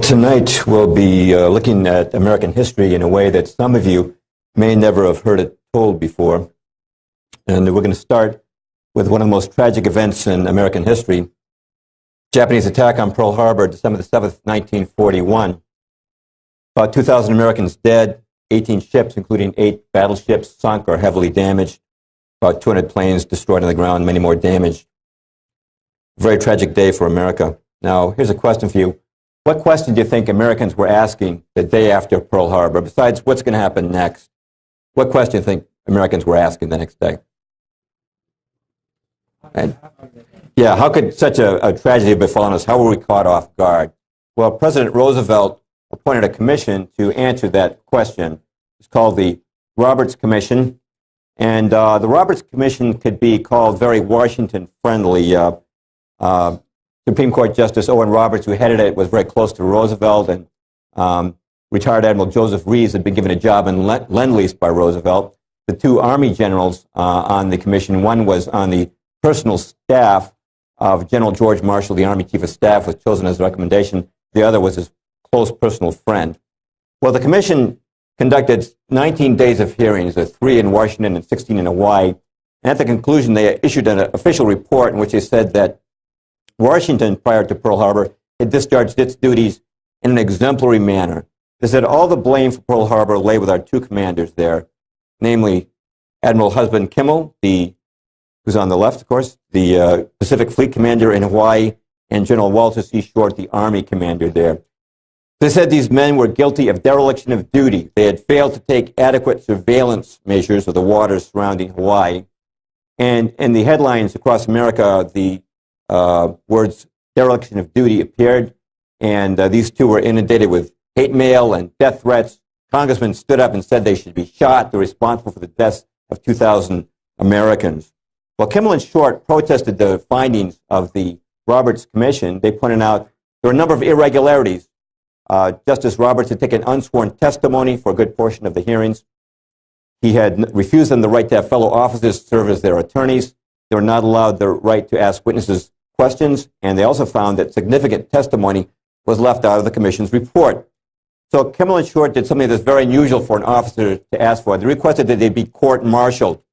Tonight we'll be looking at American history in a way that some of you may never have heard it told before. And we're going to start with one of the most tragic events in American history, Japanese attack on Pearl Harbor, December the 7th, 1941. About 2,000 Americans dead, 18 ships, including 8 battleships, sunk or heavily damaged, about 200 planes destroyed on the ground, many more damaged. Very tragic day for America. Now, here's a question for you. What question do you think Americans were asking the day after Pearl Harbor, besides what's going to happen next? What question do you think Americans were asking the next day? And, yeah, how could such a tragedy have befallen us? How were we caught off guard? Well, President Roosevelt appointed a commission to answer that question. It's called the Roberts Commission. And the Roberts Commission could be called very Washington-friendly. Supreme Court Justice Owen Roberts, who headed it, was very close to Roosevelt, and retired Admiral Joseph Reeves had been given a job in Lend-Lease by Roosevelt. The 2 Army generals on the commission, one was on the personal staff of General George Marshall, the Army Chief of Staff, was chosen as a recommendation. The other was his close personal friend. Well, the commission conducted 19 days of hearings, 3 in Washington and 16 in Hawaii. And at the conclusion, they issued an official report in which they said that Washington, prior to Pearl Harbor, had discharged its duties in an exemplary manner. They said all the blame for Pearl Harbor lay with our 2 commanders there, namely Admiral Husband Kimmel, who's on the left, of course, the Pacific Fleet commander in Hawaii, and General Walter C. Short, the Army commander there. They said these men were guilty of dereliction of duty. They had failed to take adequate surveillance measures of the waters surrounding Hawaii. And in the headlines across America, the words dereliction of duty appeared, and these 2 were inundated with hate mail and death threats. Congressmen stood up and said they should be shot. They're responsible for the deaths of 2,000 Americans. Well, Kimmel and Short protested the findings of the Roberts Commission. They pointed out there were a number of irregularities. Justice Roberts had taken unsworn testimony for a good portion of the hearings. He had refused them the right to have fellow officers serve as their attorneys. They were not allowed the right to ask witnesses questions, and they also found that significant testimony was left out of the commission's report. So Kimmel and Short did something that's very unusual for an officer to ask for. They requested that they be court-martialed.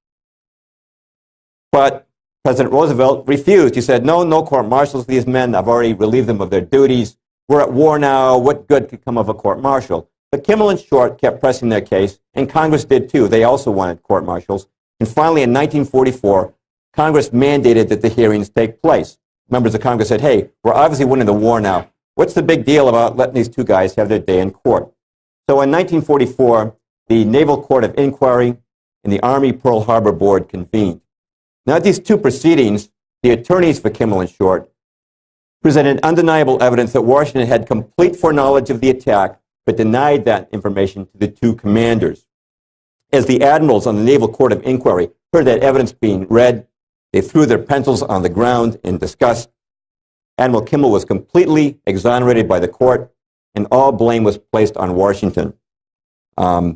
But President Roosevelt refused. He said, no court-martials for these men. I've already relieved them of their duties. We're at war now. What good could come of a court-martial? But Kimmel and Short kept pressing their case, and Congress did too. They also wanted court-martials. And finally, in 1944, Congress mandated that the hearings take place. Members of Congress said, hey, we're obviously winning the war now. What's the big deal about letting these 2 guys have their day in court? So in 1944, the Naval Court of Inquiry and the Army Pearl Harbor Board convened. Now, at these 2 proceedings, the attorneys for Kimmel and Short presented undeniable evidence that Washington had complete foreknowledge of the attack, but denied that information to the 2 commanders. As the admirals on the Naval Court of Inquiry heard that evidence being read, they threw their pencils on the ground in disgust. Admiral Kimmel was completely exonerated by the court, and all blame was placed on Washington. Now,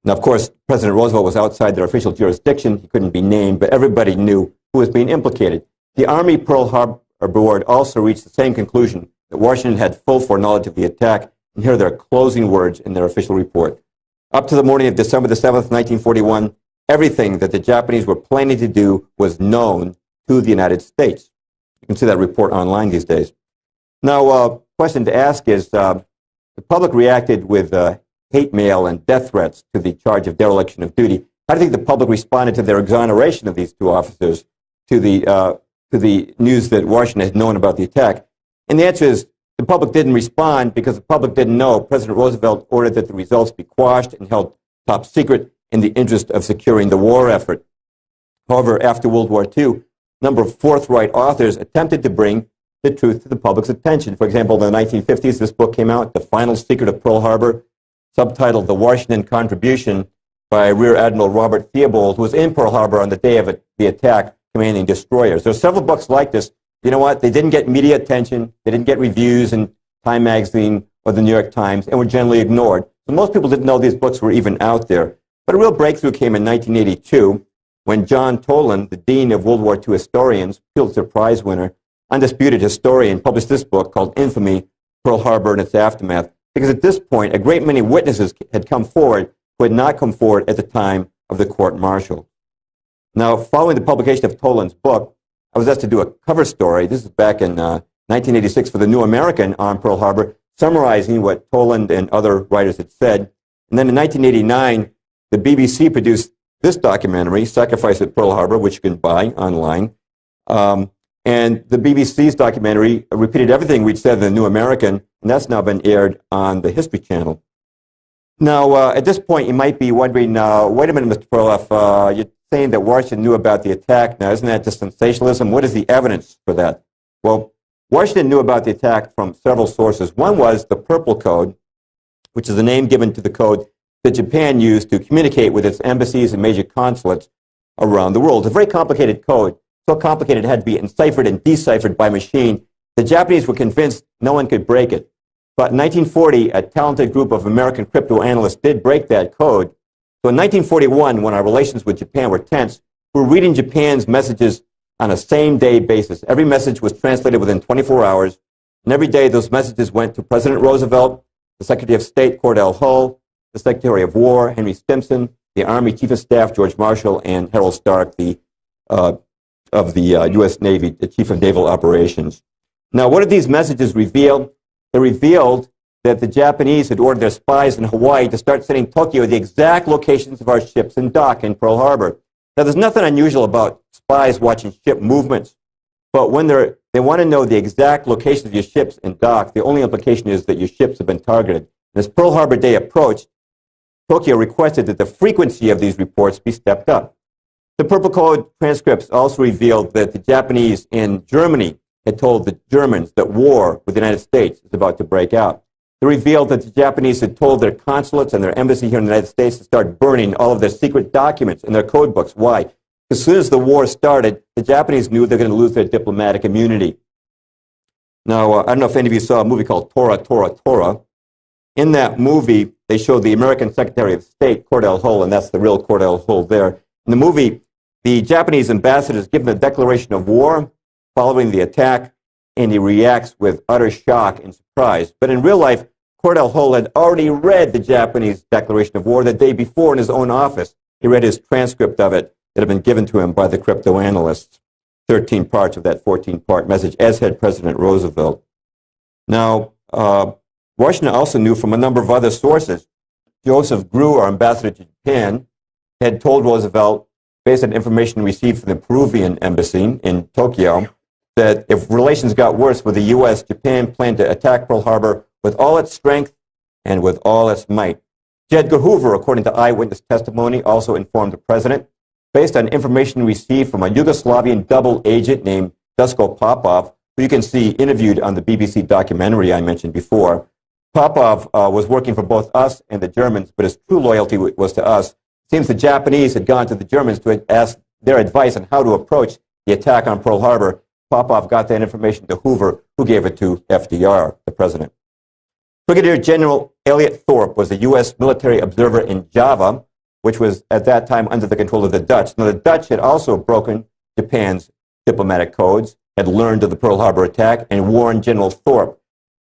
of course, President Roosevelt was outside their official jurisdiction. He couldn't be named, but everybody knew who was being implicated. The Army Pearl Harbor Board also reached the same conclusion, that Washington had full foreknowledge of the attack, and here are their closing words in their official report. Up to the morning of December the 7th, 1941, everything that the Japanese were planning to do was known to the United States. You can see that report online these days. Now, question to ask is, the public reacted with hate mail and death threats to the charge of dereliction of duty. How do you think the public responded to their exoneration of these 2 officers, to the news that Washington had known about the attack? And the answer is, the public didn't respond because the public didn't know. President Roosevelt ordered that the results be quashed and held top secret in the interest of securing the war effort. However, after World War II, a number of forthright authors attempted to bring the truth to the public's attention. For example, in the 1950s, this book came out, The Final Secret of Pearl Harbor, subtitled The Washington Contribution by Rear Admiral Robert Theobald, who was in Pearl Harbor on the day of the attack, commanding destroyers. There are several books like this. You know what? They didn't get media attention. They didn't get reviews in Time Magazine or the New York Times, and were generally ignored. So most people didn't know these books were even out there. But a real breakthrough came in 1982 when John Toland, the Dean of World War II Historians, Pulitzer Prize winner, undisputed historian, published this book called Infamy, Pearl Harbor and its aftermath, because at this point, a great many witnesses had come forward who had not come forward at the time of the court-martial. Now, following the publication of Toland's book, I was asked to do a cover story. This is back in 1986 for the New American on Pearl Harbor, summarizing what Toland and other writers had said. And then in 1989, the BBC produced this documentary, Sacrifice at Pearl Harbor, which you can buy online. And the BBC's documentary repeated everything we'd said in the New American, and that's now been aired on the History Channel. Now, at this point, you might be wondering, wait a minute, Mr. Perloff, you're saying that Washington knew about the attack. Now, isn't that just sensationalism? What is the evidence for that? Well, Washington knew about the attack from several sources. One was the Purple Code, which is the name given to the code that Japan used to communicate with its embassies and major consulates around the world. It's a very complicated code, so complicated it had to be enciphered and deciphered by machine. The Japanese were convinced no one could break it. But in 1940, a talented group of American crypto analysts did break that code. So in 1941, when our relations with Japan were tense, we were reading Japan's messages on a same-day basis. Every message was translated within 24 hours, and every day those messages went to President Roosevelt, the Secretary of State, Cordell Hull, the Secretary of War, Henry Stimson, the Army Chief of Staff, George Marshall, and Harold Stark, of the U.S. Navy, the Chief of Naval Operations. Now, what did these messages reveal? They revealed that the Japanese had ordered their spies in Hawaii to start sending Tokyo the exact locations of our ships in dock in Pearl Harbor. Now, there's nothing unusual about spies watching ship movements, but when they want to know the exact locations of your ships in dock, the only implication is that your ships have been targeted. As Pearl Harbor Day approached, Tokyo requested that the frequency of these reports be stepped up. The Purple Code transcripts also revealed that the Japanese in Germany had told the Germans that war with the United States is about to break out. They revealed that the Japanese had told their consulates and their embassy here in the United States to start burning all of their secret documents and their code books. Why? As soon as the war started, the Japanese knew they were going to lose their diplomatic immunity. Now, I don't know if any of you saw a movie called Tora, Tora, Tora. In that movie, they showed the American Secretary of State, Cordell Hull, and that's the real Cordell Hull there. In the movie, the Japanese ambassador is given a declaration of war following the attack, and he reacts with utter shock and surprise. But in real life, Cordell Hull had already read the Japanese declaration of war the day before in his own office. He read his transcript of it that had been given to him by the crypto analysts, 13 parts of that 14-part message, as had President Roosevelt. Now, Washington also knew from a number of other sources. Joseph Grew, our ambassador to Japan, had told Roosevelt, based on information received from the Peruvian embassy in Tokyo, that if relations got worse with the U.S., Japan planned to attack Pearl Harbor with all its strength and with all its might. J. Edgar Hoover, according to eyewitness testimony, also informed the president, based on information received from a Yugoslavian double agent named Dusko Popov, who you can see interviewed on the BBC documentary I mentioned before. Popov was working for both us and the Germans, but his true loyalty was to us. It seems the Japanese had gone to the Germans to ask their advice on how to approach the attack on Pearl Harbor. Popov got that information to Hoover, who gave it to FDR, the president. Brigadier General Elliot Thorpe was a U.S. military observer in Java, which was at that time under the control of the Dutch. Now, the Dutch had also broken Japan's diplomatic codes, had learned of the Pearl Harbor attack, and warned General Thorpe.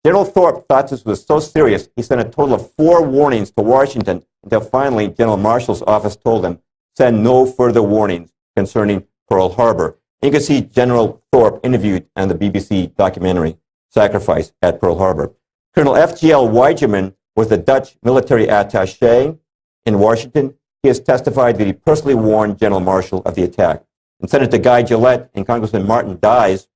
General Thorpe thought this was so serious, he sent a total of 4 warnings to Washington until finally General Marshall's office told him, send no further warnings concerning Pearl Harbor. You can see General Thorpe interviewed on the BBC documentary, Sacrifice at Pearl Harbor. Colonel F.G.L. Weigerman was the Dutch military attaché in Washington. He has testified that he personally warned General Marshall of the attack. And Senator Guy Gillette and Congressman Martin Dies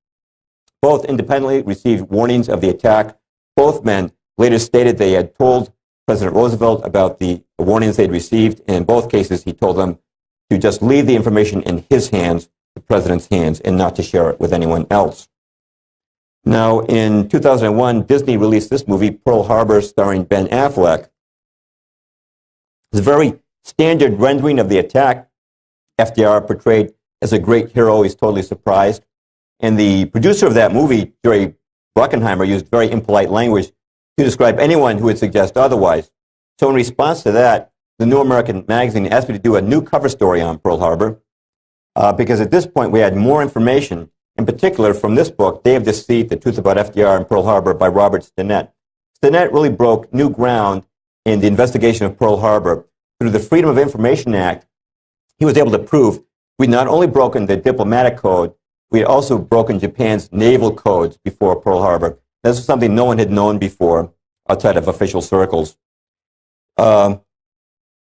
both independently received warnings of the attack. Both men later stated they had told President Roosevelt about the warnings they'd received, and in both cases he told them to just leave the information in his hands, the president's hands, and not to share it with anyone else. Now, in 2001, Disney released this movie, Pearl Harbor, starring Ben Affleck. It's a very standard rendering of the attack. FDR portrayed as a great hero. He's totally surprised. And the producer of that movie, Jerry Bruckheimer, used very impolite language to describe anyone who would suggest otherwise. So in response to that, the New American Magazine asked me to do a new cover story on Pearl Harbor because at this point we had more information in particular from this book, Day of Deceit, The Truth About FDR and Pearl Harbor by Robert Stinnett. Stinnett really broke new ground in the investigation of Pearl Harbor. Through the Freedom of Information Act, he was able to prove we'd not only broken the diplomatic code, we had also broken Japan's naval codes before Pearl Harbor. This is something no one had known before outside of official circles.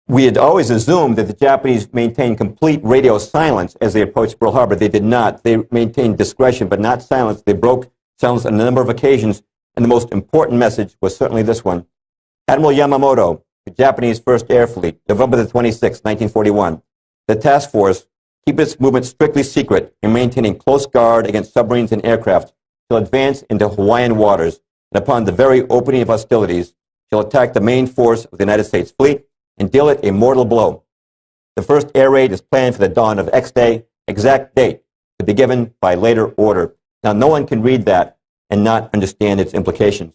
We had always assumed that the Japanese maintained complete radio silence as they approached Pearl Harbor. They did not. They maintained discretion, but not silence. They broke silence on a number of occasions, and the most important message was certainly this one. Admiral Yamamoto, the Japanese First Air Fleet, November the 26th, 1941. The task force keep its movement strictly secret and maintaining close guard against submarines and aircraft shall advance into Hawaiian waters, and upon the very opening of hostilities shall attack the main force of the United States fleet and deal it a mortal blow. The first air raid is planned for the dawn of X day, exact date to be given by later order. Now, no one can read that and not understand its implications.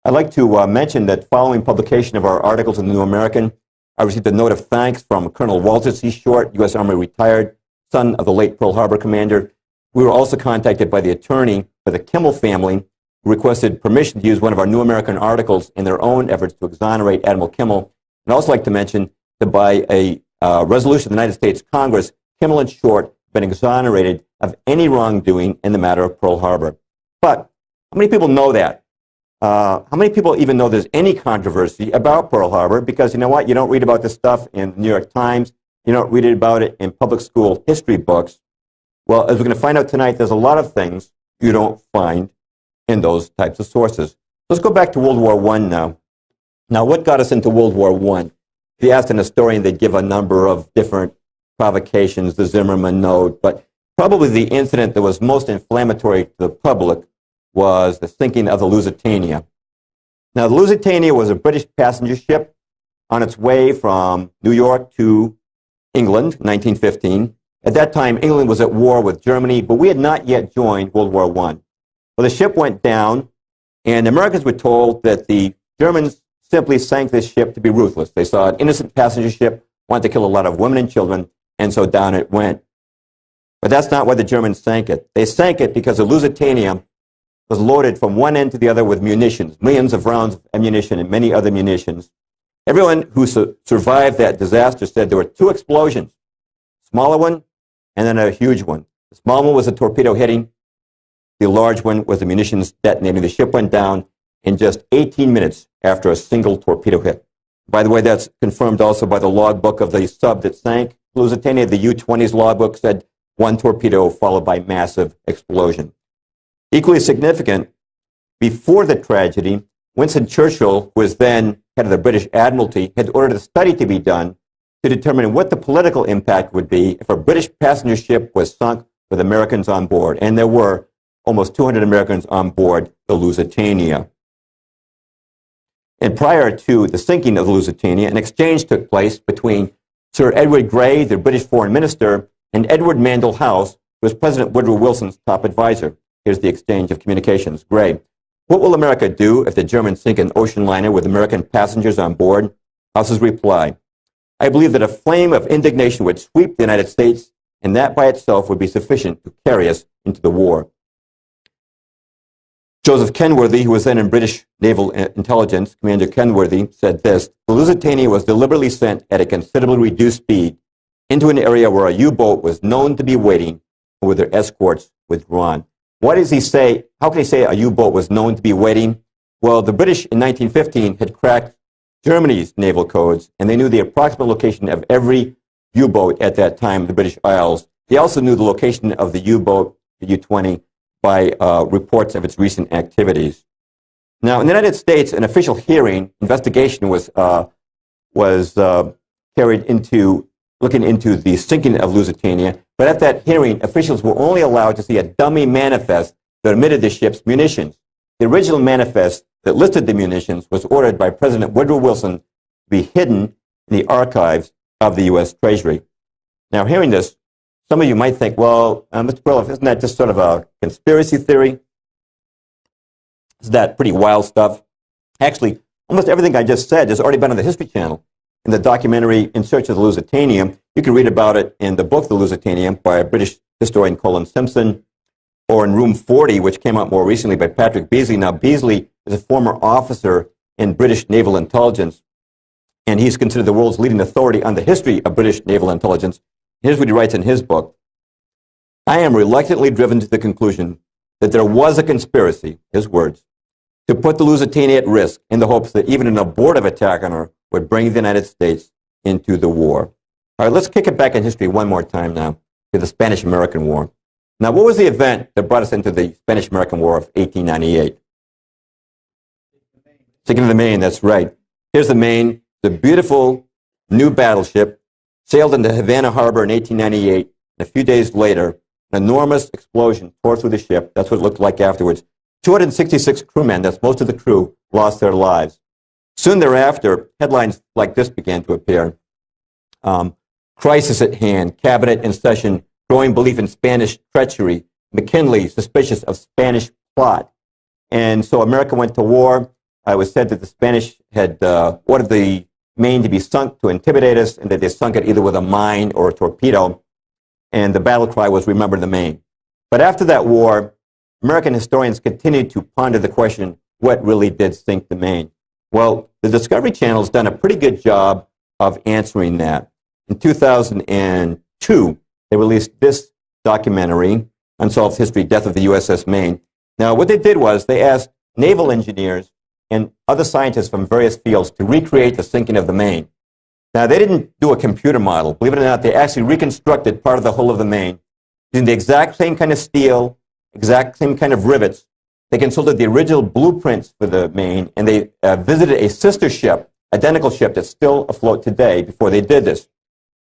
I'd like to mention that following publication of our articles in the New American, I received a note of thanks from Colonel Walter C. Short, U.S. Army retired, son of the late Pearl Harbor commander. We were also contacted by the attorney for the Kimmel family, who requested permission to use one of our New American articles in their own efforts to exonerate Admiral Kimmel. And I'd also like to mention that by a resolution of the United States Congress, Kimmel and Short have been exonerated of any wrongdoing in the matter of Pearl Harbor. But how many people know that? How many people even know there's any controversy about Pearl Harbor? Because you know what? You don't read about this stuff in the New York Times. You don't read about it in public school history books. Well, as we're going to find out tonight, there's a lot of things you don't find in those types of sources. Let's go back to World War I now. Now, what got us into World War I? If you asked an historian, they'd give a number of different provocations, the Zimmerman note, but probably the incident that was most inflammatory to the public was the sinking of the Lusitania. Now, the Lusitania was a British passenger ship on its way from New York to England, 1915. At that time, England was at war with Germany, but we had not yet joined World War I. Well, the ship went down, and the Americans were told that the Germans simply sank this ship to be ruthless. They saw an innocent passenger ship, wanted to kill a lot of women and children, and so down it went. But that's not why the Germans sank it. They sank it because the Lusitania was loaded from one end to the other with munitions, millions of rounds of ammunition and many other munitions. Everyone who survived that disaster said there were two explosions, a smaller one and then a huge one. The small one was a torpedo hitting. The large one was the munitions detonating. The ship went down in just 18 minutes after a single torpedo hit. By the way, that's confirmed also by the logbook of the sub that sank Lusitania. The U-20's logbook said one torpedo followed by massive explosion. Equally significant, before the tragedy, Winston Churchill, who was then head of the British Admiralty, had ordered a study to be done to determine what the political impact would be if a British passenger ship was sunk with Americans on board. And there were almost 200 Americans on board the Lusitania. And prior to the sinking of the Lusitania, an exchange took place between Sir Edward Grey, the British foreign minister, and Edward Mandell House, who was President Woodrow Wilson's top advisor. Here's the exchange of communications. Grey: what will America do if the Germans sink an ocean liner with American passengers on board? House's reply: I believe that a flame of indignation would sweep the United States, and that by itself would be sufficient to carry us into the war. Joseph Kenworthy, who was then in British Naval Intelligence, Commander Kenworthy, said this: the Lusitania was deliberately sent at a considerably reduced speed into an area where a U-boat was known to be waiting and with their escorts withdrawn. Why does he say, how can he say a U-boat was known to be waiting? Well, the British in 1915 had cracked Germany's naval codes, and they knew the approximate location of every U-boat at that time in the British Isles. They also knew the location of the U-boat, the U-20, by reports of its recent activities. Now, in the United States, an official hearing, investigation was carried into looking into the sinking of Lusitania, but at that hearing, officials were only allowed to see a dummy manifest that omitted the ship's munitions. The original manifest that listed the munitions was ordered by President Woodrow Wilson to be hidden in the archives of the U.S. Treasury. Now, hearing this, some of you might think, well, Mr. Perloff, isn't that just sort of a conspiracy theory? Is that pretty wild stuff? Actually, almost everything I just said has already been on the History Channel. In the documentary In Search of the Lusitania, you can read about it in the book The Lusitania by British historian Colin Simpson. or in Room 40, which came out more recently by Patrick Beasley. Now, Beasley is a former officer in British naval intelligence, and he's considered the world's leading authority on the history of British naval intelligence. Here's what he writes in his book. I am reluctantly driven to the conclusion that there was a conspiracy, his words, to put the Lusitania at risk in the hopes that even an abortive attack on her would bring the United States into the war. All right, let's kick it back in history one more time now to the Spanish-American War. Now, what was the event that brought us into the Spanish-American War of 1898? Sinking of the Maine, that's right. Here's the Maine, the beautiful new battleship, sailed into Havana Harbor in 1898. And a few days later, an enormous explosion tore through the ship. That's what it looked like afterwards. 266 crewmen, that's most of the crew, lost their lives. Soon thereafter, headlines like this began to appear. Crisis at hand, cabinet in session, growing belief in Spanish treachery, McKinley suspicious of Spanish plot. And so America went to war. It was said that the Spanish had ordered the Maine to be sunk to intimidate us, and that they sunk it either with a mine or a torpedo. And the battle cry was, remember the Maine. But after that war, American historians continued to ponder the question, what really did sink the Maine? Well, the Discovery Channel has done a pretty good job of answering that. In 2002, they released this documentary, Unsolved History, Death of the USS Maine. Now, what they did was they asked naval engineers and other scientists from various fields to recreate the sinking of the Maine. Now, they didn't do a computer model. Believe it or not, they actually reconstructed part of the hull of the Maine using the exact same kind of steel, exact same kind of rivets. They consulted the original blueprints for the Maine, and they visited a sister ship, identical ship that's still afloat today before they did this.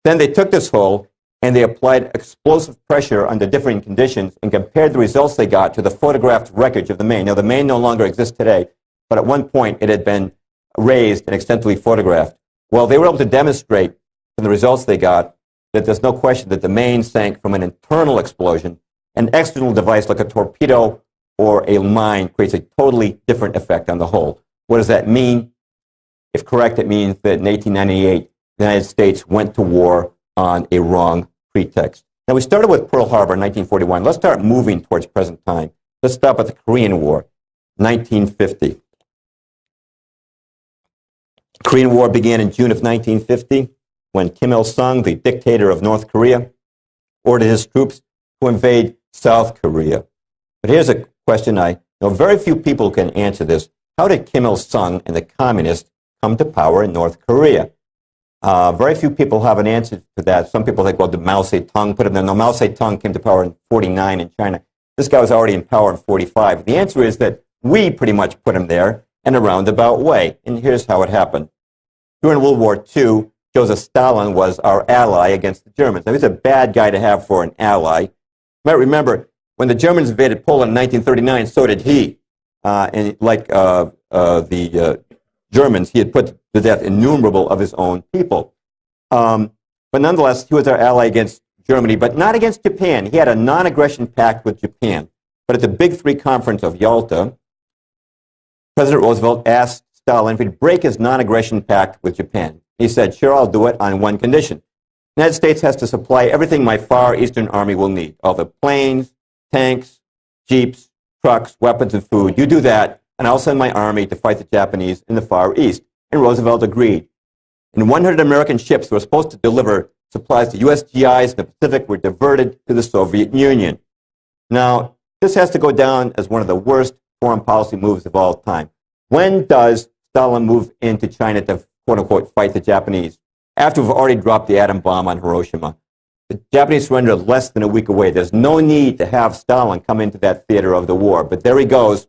Then they took this hull and they applied explosive pressure under differing conditions and compared the results they got to the photographed wreckage of the Maine. Now, the Maine no longer exists today, but at one point it had been raised and extensively photographed. Well, they were able to demonstrate from the results they got that there's no question that the Maine sank from an internal explosion. An external device like a torpedo or a mine creates a totally different effect on the hull. What does that mean? If correct, it means that in 1898, the United States went to war on a wrong pretext. Now, we started with Pearl Harbor in 1941. Let's start moving towards present time. Let's stop at the Korean War, 1950. The Korean War began in June of 1950 when Kim Il-sung, the dictator of North Korea, ordered his troops to invade South Korea. But here's a question I know very few people can answer this. How did Kim Il-sung and the communists come to power in North Korea? Very few people have an answer to that. Some people think, well, did Mao Zedong put him there? No, Mao Zedong came to power in 49 in China. This guy was already in power in 45. The answer is that we pretty much put him there in a roundabout way. And here's how it happened. During World War II, Joseph Stalin was our ally against the Germans. Now, he's a bad guy to have for an ally. You might remember, when the Germans invaded Poland in 1939, so did he. And like the Germans, he had put to death innumerable of his own people. But nonetheless, he was our ally against Germany, but not against Japan. He had a non-aggression pact with Japan. But at the Big Three Conference of Yalta, President Roosevelt asked Stalin if he'd break his non-aggression pact with Japan. He said, sure, I'll do it on one condition. The United States has to supply everything my Far Eastern Army will need. All the planes, tanks, jeeps, trucks, weapons, and food. You do that, and I'll send my army to fight the Japanese in the Far East. And Roosevelt agreed. And 100 American ships that were supposed to deliver supplies to U.S. GIs in the Pacific were diverted to the Soviet Union. Now, this has to go down as one of the worst foreign policy moves of all time. When does Stalin move into China to, quote-unquote, fight the Japanese? After we've already dropped the atom bomb on Hiroshima. The Japanese surrender less than a week away. There's no need to have Stalin come into that theater of the war. But there he goes,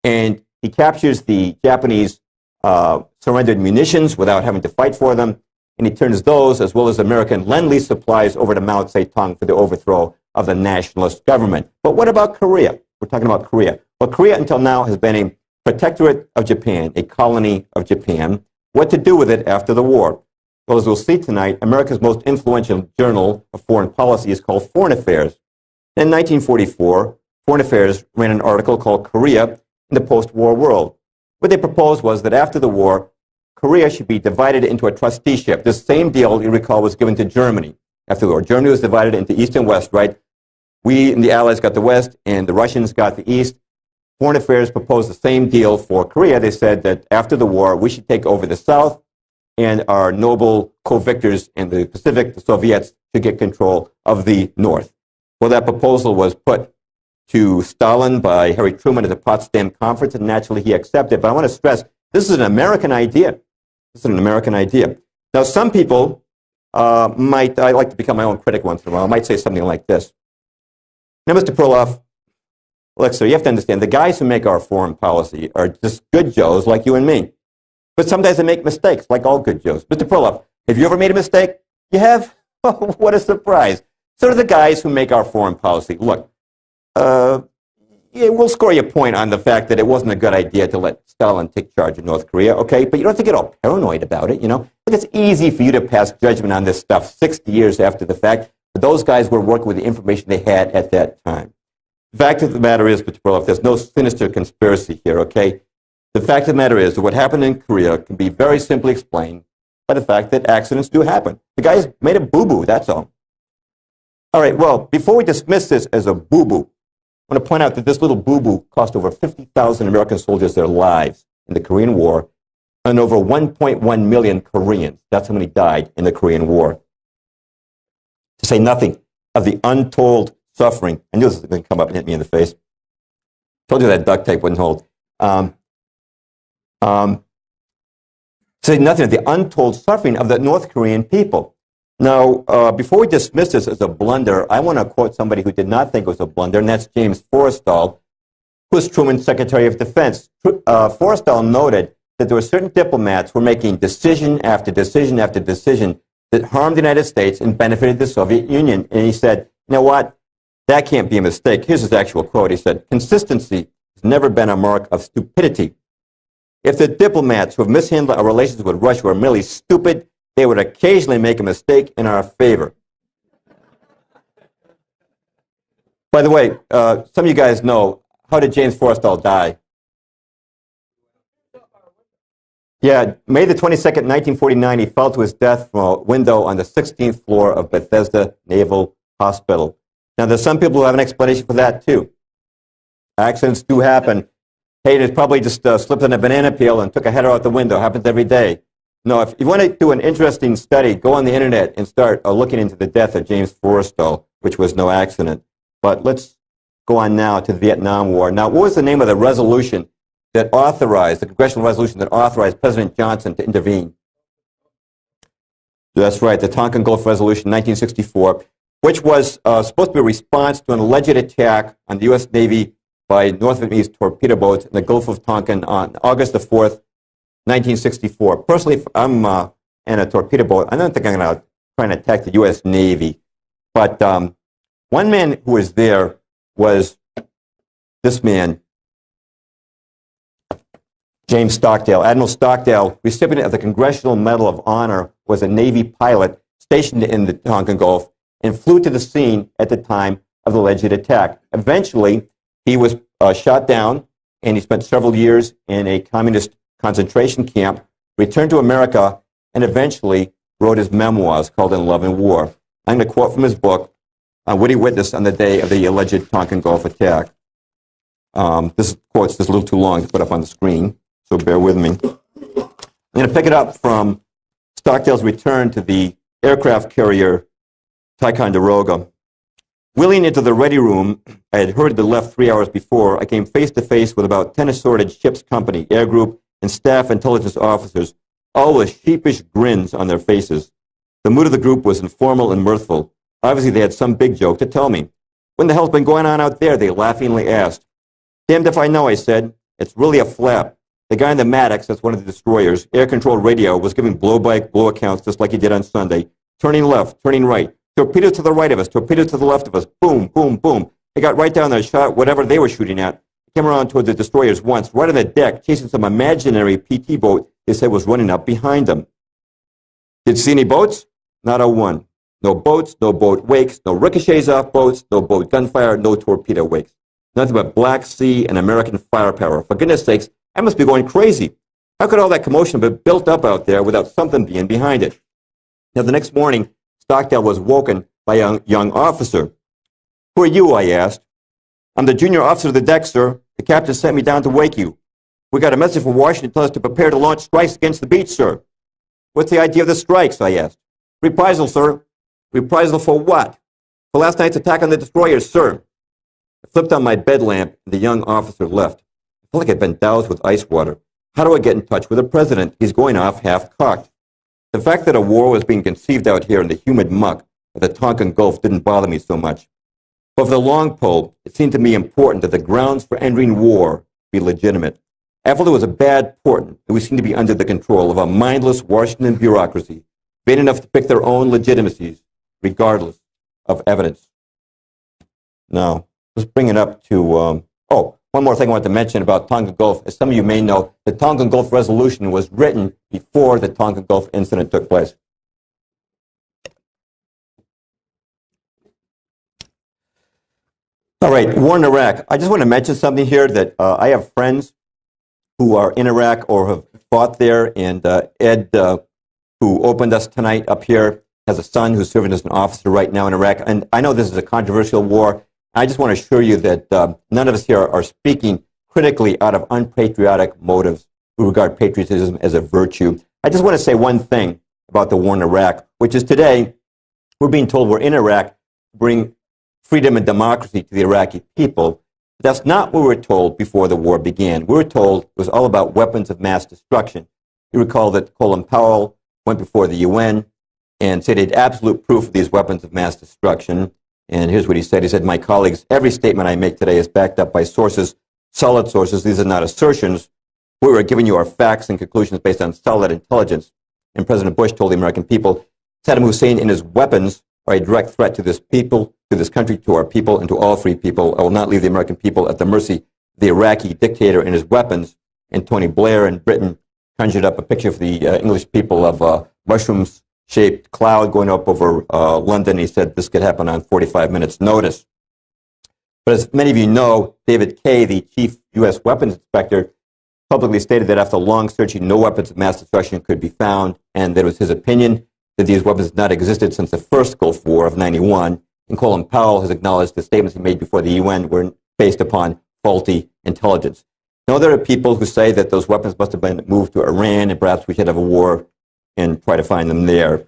and he captures the Japanese surrendered munitions without having to fight for them, and he turns those, as well as American Lend-Lease supplies, over to Mao Zedong for the overthrow of the nationalist government. But what about Korea? We're talking about Korea. Well, Korea until now has been a protectorate of Japan, a colony of Japan. What to do with it after the war? Well, as we'll see tonight, America's most influential journal of foreign policy is called Foreign Affairs. In 1944, Foreign Affairs ran an article called Korea in the Post-War World. What they proposed was that after the war, Korea should be divided into a trusteeship. This same deal, you recall, was given to Germany after the war. Germany was divided into East and West, right? We and the Allies got the West, and the Russians got the East. Foreign Affairs proposed the same deal for Korea. They said that after the war, we should take over the South, and our noble co-victors in the Pacific, the Soviets, should get control of the North. Well, that proposal was put to Stalin by Harry Truman at the Potsdam Conference, and naturally he accepted. But I want to stress, this is an American idea. This is an American idea. Now, some people I like to become my own critic once in a while, might say something like this. Now, Mr. Perloff, look, sir, you have to understand, the guys who make our foreign policy are just good Joes like you and me. But sometimes they make mistakes, like all good Joes. Mr. Perloff, have you ever made a mistake? You have? Oh, what a surprise. So do the guys who make our foreign policy. Look, yeah, we'll score you a point on the fact that it wasn't a good idea to let Stalin take charge of North Korea, okay? But you don't have to get all paranoid about it, you know? Look, it's easy for you to pass judgment on this stuff 60 years after the fact, but those guys were working with the information they had at that time. The fact of the matter is, Mr. Perloff, there's no sinister conspiracy here, okay? The fact of the matter is that what happened in Korea can be very simply explained by the fact that accidents do happen. The guys made a boo-boo, that's all. All right, well, before we dismiss this as a boo-boo, I want to point out that this little boo-boo cost over 50,000 American soldiers their lives in the Korean War, and over 1.1 million Koreans. That's how many died in the Korean War. To say nothing of the untold suffering. I knew this was going to come up and hit me in the face. Told you that duct tape wouldn't hold. To say nothing of the untold suffering of the North Korean people. Now, before we dismiss this as a blunder, I want to quote somebody who did not think it was a blunder, and that's James Forrestal, who was Truman's Secretary of Defense. Forrestal noted that there were certain diplomats who were making decision after decision after decision that harmed the United States and benefited the Soviet Union. And he said, you know what? That can't be a mistake. Here's his actual quote. He said, consistency has never been a mark of stupidity. If the diplomats who have mishandled our relations with Russia were merely stupid, they would occasionally make a mistake in our favor. By the way, some of you guys know, how did James Forrestal die? Yeah, May the 22nd, 1949, he fell to his death from a window on the 16th floor of Bethesda Naval Hospital. Now, there's some people who have an explanation for that, too. Accidents do happen. Hey, it probably just slipped on a banana peel and took a header out the window. Happens every day. No, if you want to do an interesting study, go on the internet and start looking into the death of James Forrestal, which was no accident. But let's go on now to the Vietnam War. Now, what was the name of the resolution that authorized, the congressional resolution that authorized President Johnson to intervene? That's right, the Tonkin Gulf Resolution, 1964, which was supposed to be a response to an alleged attack on the U.S. Navy by North Vietnamese torpedo boats in the Gulf of Tonkin on August the 4th, 1964. Personally, if I'm in a torpedo boat, I don't think I'm going to try and attack the U.S. Navy. But one man who was there was this man, James Stockdale. Admiral Stockdale, recipient of the Congressional Medal of Honor, was a Navy pilot stationed in the Tonkin Gulf and flew to the scene at the time of the alleged attack. Eventually, he was shot down, and he spent several years in a communist concentration camp, returned to America, and eventually wrote his memoirs called In Love and War. I'm going to quote from his book, what he witnessed on the day of the alleged Tonkin Gulf attack. This quote's just a little too long to put up on the screen, so bear with me. I'm going to pick it up from Stockdale's return to the aircraft carrier Ticonderoga. Wheeling into the ready room I had hurriedly left 3 hours before, I came face to face with about 10 assorted ship's company, air group, and staff intelligence officers, all with sheepish grins on their faces. The mood of the group was informal and mirthful. Obviously, they had some big joke to tell me. What the hell's been going on out there? They laughingly asked. Damned if I know, I said. It's really a flap. The guy in the Maddox, that's one of the destroyers, air-controlled radio, was giving blow-by-blow accounts just like he did on Sunday. Turning left, turning right. Torpedo to the right of us, torpedo to the left of us. Boom, boom, boom. They got right down there, shot whatever they were shooting at. Came around toward the destroyers once, right on the deck, chasing some imaginary PT boat they said was running up behind them. Did you see any boats? Not a one. No boats, no boat wakes, no ricochets off boats, no boat gunfire, no torpedo wakes. Nothing but Black Sea and American firepower. For goodness sakes, I must be going crazy. How could all that commotion be built up out there without something being behind it? Now, the next morning, Stockdale was woken by a young officer. Who are you, I asked. I'm the junior officer of the deck, sir. The captain sent me down to wake you. We got a message from Washington telling us to prepare to launch strikes against the beach, sir. What's the idea of the strikes, I asked. Reprisal, sir. Reprisal for what? For last night's attack on the destroyers, sir. I flipped on my bed lamp, and the young officer left. I felt like I'd been doused with ice water. How do I get in touch with the president? He's going off half-cocked. The fact that a war was being conceived out here in the humid muck of the Tonkin Gulf didn't bother me so much. But for the long pole, it seemed to me important that the grounds for ending war be legitimate. After there was a bad portent, we seemed to be under the control of a mindless Washington bureaucracy, vain enough to pick their own legitimacies, regardless of evidence. Now, let's bring it up to, one more thing I want to mention about Tonkin Gulf. As some of you may know, the Tonkin Gulf Resolution was written before the Tonkin Gulf incident took place. All right, war in Iraq. I just want to mention something here that I have friends who are in Iraq or have fought there, and Ed, who opened us tonight up here, has a son who's serving as an officer right now in Iraq. And I know this is a controversial war. I just want to assure you that none of us here are speaking critically out of unpatriotic motives who regard patriotism as a virtue. I just want to say one thing about the war in Iraq, which is today we're being told we're in Iraq to bring freedom and democracy to the Iraqi people. That's not what we were told before the war began. We were told it was all about weapons of mass destruction. You recall that Colin Powell went before the UN and said he had absolute proof of these weapons of mass destruction. And here's what he said. He said, my colleagues, every statement I make today is backed up by sources, solid sources. These are not assertions. We were giving you our facts and conclusions based on solid intelligence. And President Bush told the American people, Saddam Hussein and his weapons are a direct threat to this people, to this country, to our people, and to all free people. I will not leave the American people at the mercy of the Iraqi dictator and his weapons. And Tony Blair in Britain conjured up a picture for the English people of a mushroom-shaped cloud going up over London. He said this could happen on 45 minutes' notice. But as many of you know, David Kay, the chief U.S. weapons inspector, publicly stated that after long searching, no weapons of mass destruction could be found, and that it was his opinion that these weapons had not existed since the first Gulf War of '91. And Colin Powell has acknowledged the statements he made before the UN were based upon faulty intelligence. Now, there are people who say that those weapons must have been moved to Iran, and perhaps we should have a war and try to find them there.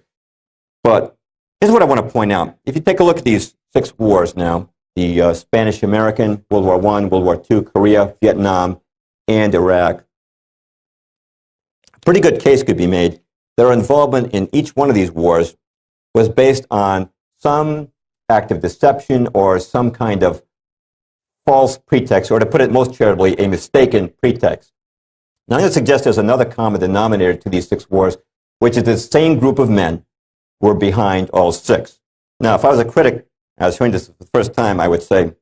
But here's what I want to point out. If you take a look at these 6 wars now, the Spanish-American, World War I, World War II, Korea, Vietnam, and Iraq, a pretty good case could be made. Their involvement in each one of these wars was based on some act of deception or some kind of false pretext, or to put it most charitably, a mistaken pretext. Now, I'm going to suggest there's another common denominator to these 6 wars, which is the same group of men who were behind all 6. Now, if I was a critic, I was hearing this for the first time, I would say,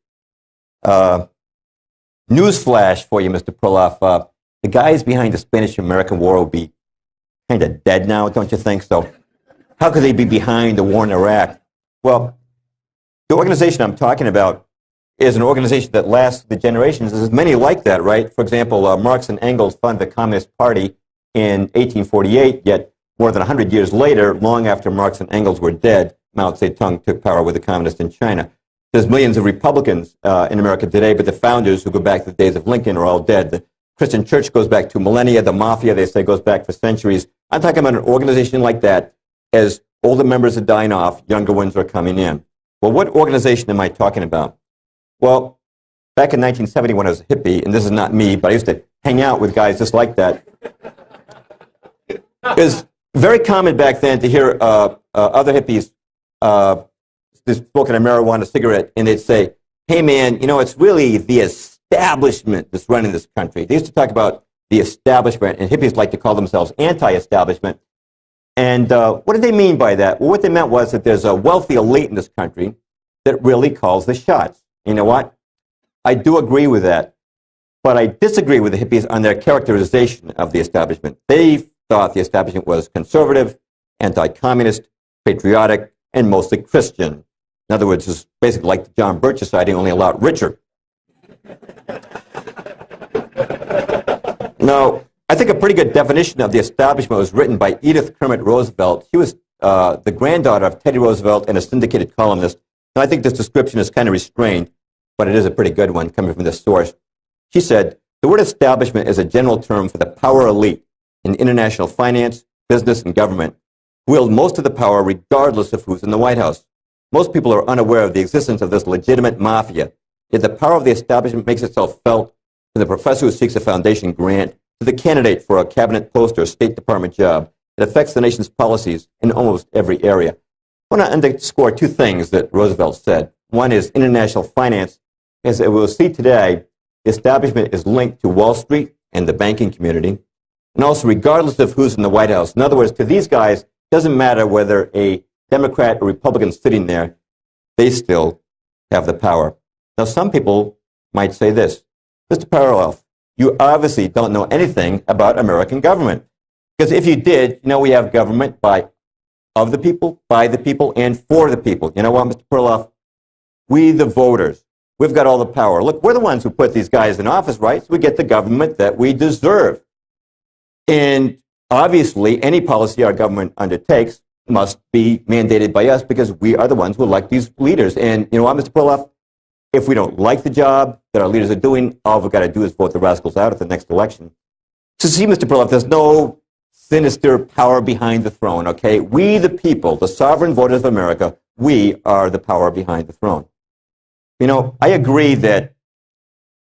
newsflash for you, Mr. Perloff, the guys behind the Spanish-American War will be kind of dead now, don't you think? So how could they be behind the war in Iraq? Well, the organization I'm talking about is an organization that lasts the generations. There's many like that, right? For example, Marx and Engels funded the Communist Party in 1848, yet more than 100 years later, long after Marx and Engels were dead, Mao Zedong took power with the communists in China. There's millions of Republicans in America today, but the founders who go back to the days of Lincoln are all dead. The Christian church goes back to millennia. The mafia, they say, goes back for centuries. I'm talking about an organization like that. As older members are dying off, younger ones are coming in. Well, what organization am I talking about? Well, back in 1970 when I was a hippie, and this is not me, but I used to hang out with guys just like that. It was very common back then to hear other hippies smoking a marijuana cigarette, and they'd say, hey man, you know, it's really the establishment that's running this country. They used to talk about the establishment, and hippies like to call themselves anti-establishment. And what did they mean by that? Well, what they meant was that there's a wealthy elite in this country that really calls the shots. You know what? I do agree with that. But I disagree with the hippies on their characterization of the establishment. They thought the establishment was conservative, anti-communist, patriotic, and mostly Christian. In other words, it's basically like the John Birch Society, only a lot richer. Now, I think a pretty good definition of the establishment was written by Edith Kermit Roosevelt. She was the granddaughter of Teddy Roosevelt and a syndicated columnist. Now, I think this description is kind of restrained, but it is a pretty good one coming from this source. She said, the word establishment is a general term for the power elite in international finance, business, and government, who wield most of the power regardless of who's in the White House. Most people are unaware of the existence of this legitimate mafia, yet the power of the establishment makes itself felt from the professor who seeks a foundation grant to the candidate for a cabinet post or a State Department job. It affects the nation's policies in almost every area. I want to underscore two things that Roosevelt said. One is international finance. As we'll see today, the establishment is linked to Wall Street and the banking community, and also regardless of who's in the White House. In other words, to these guys, it doesn't matter whether a Democrat or Republican is sitting there, they still have the power. Now, some people might say this, Mr. Perloff, you obviously don't know anything about American government. Because if you did, you know we have government of the people, by the people, and for the people. You know what, Mr. Perloff? We, the voters, we've got all the power. Look, we're the ones who put these guys in office, right? So we get the government that we deserve. And obviously, any policy our government undertakes must be mandated by us because we are the ones who elect these leaders. And you know what, Mr. Perloff? If we don't like the job that our leaders are doing, all we've got to do is vote the rascals out at the next election. So see, Mr. Perloff, there's no sinister power behind the throne, okay? We, the people, the sovereign voters of America, we are the power behind the throne. You know, I agree that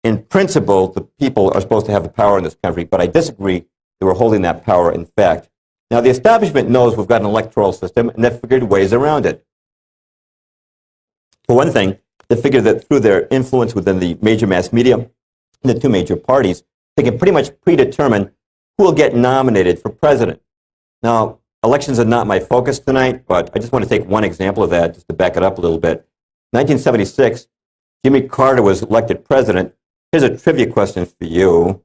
in principle, the people are supposed to have the power in this country, but I disagree that we're holding that power in fact. Now, the establishment knows we've got an electoral system, and they've figured ways around it. For one thing, they figure that through their influence within the major mass media and the two major parties, they can pretty much predetermine who will get nominated for president. Now, elections are not my focus tonight, but I just want to take one example of that just to back it up a little bit. 1976, Jimmy Carter was elected president. Here's a trivia question for you.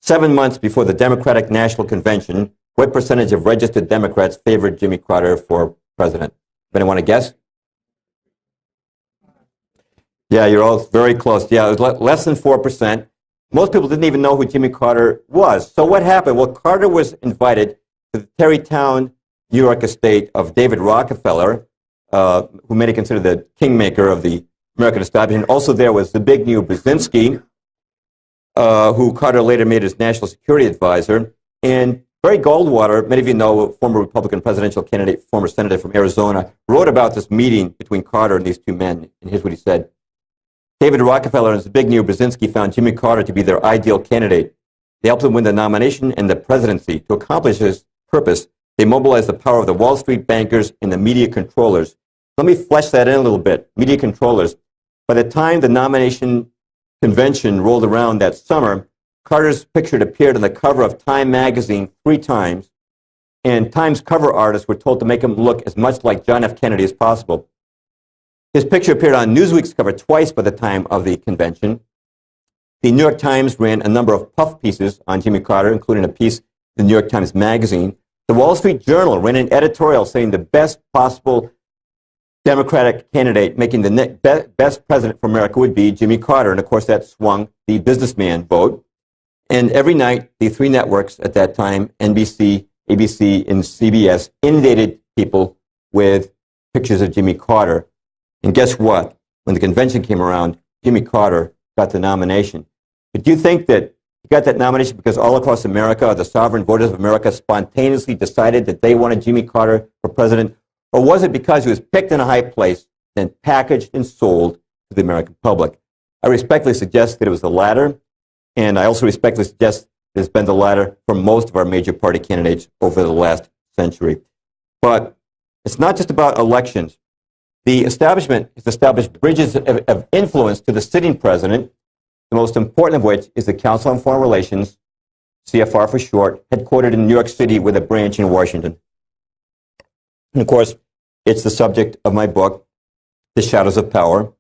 7 months before the Democratic National Convention, what percentage of registered Democrats favored Jimmy Carter for president? Anyone want to guess? Yeah, you're all very close. Yeah, it was less than 4%. Most people didn't even know who Jimmy Carter was. So what happened? Well, Carter was invited to the Tarrytown, New York estate of David Rockefeller, who many consider the kingmaker of the American establishment. Also there was the big new Brzezinski, who Carter later made his national security advisor. And Barry Goldwater, many of you know, former Republican presidential candidate, former senator from Arizona, wrote about this meeting between Carter and these two men. And here's what he said. David Rockefeller and Zbigniew Brzezinski found Jimmy Carter to be their ideal candidate. They helped him win the nomination and the presidency. To accomplish his purpose, they mobilized the power of the Wall Street bankers and the media controllers. Let me flesh that in a little bit. Media controllers. By the time the nomination convention rolled around that summer, Carter's picture appeared on the cover of Time magazine 3 times, and Time's cover artists were told to make him look as much like John F. Kennedy as possible. His picture appeared on Newsweek's cover twice by the time of the convention. The New York Times ran a number of puff pieces on Jimmy Carter, including a piece in the New York Times Magazine. The Wall Street Journal ran an editorial saying the best possible Democratic candidate making the best president for America would be Jimmy Carter. And of course, that swung the businessman vote. And every night, the 3 networks at that time, NBC, ABC, and CBS, inundated people with pictures of Jimmy Carter. And guess what? When the convention came around, Jimmy Carter got the nomination. But do you think that he got that nomination because all across America, the sovereign voters of America spontaneously decided that they wanted Jimmy Carter for president? Or was it because he was picked in a high place, then packaged and sold to the American public? I respectfully suggest that it was the latter. And I also respectfully suggest it's been the latter for most of our major party candidates over the last century. But it's not just about elections. The establishment has established bridges of influence to the sitting president, the most important of which is the Council on Foreign Relations, CFR for short, headquartered in New York City with a branch in Washington. And of course, it's the subject of my book, The Shadows of Power,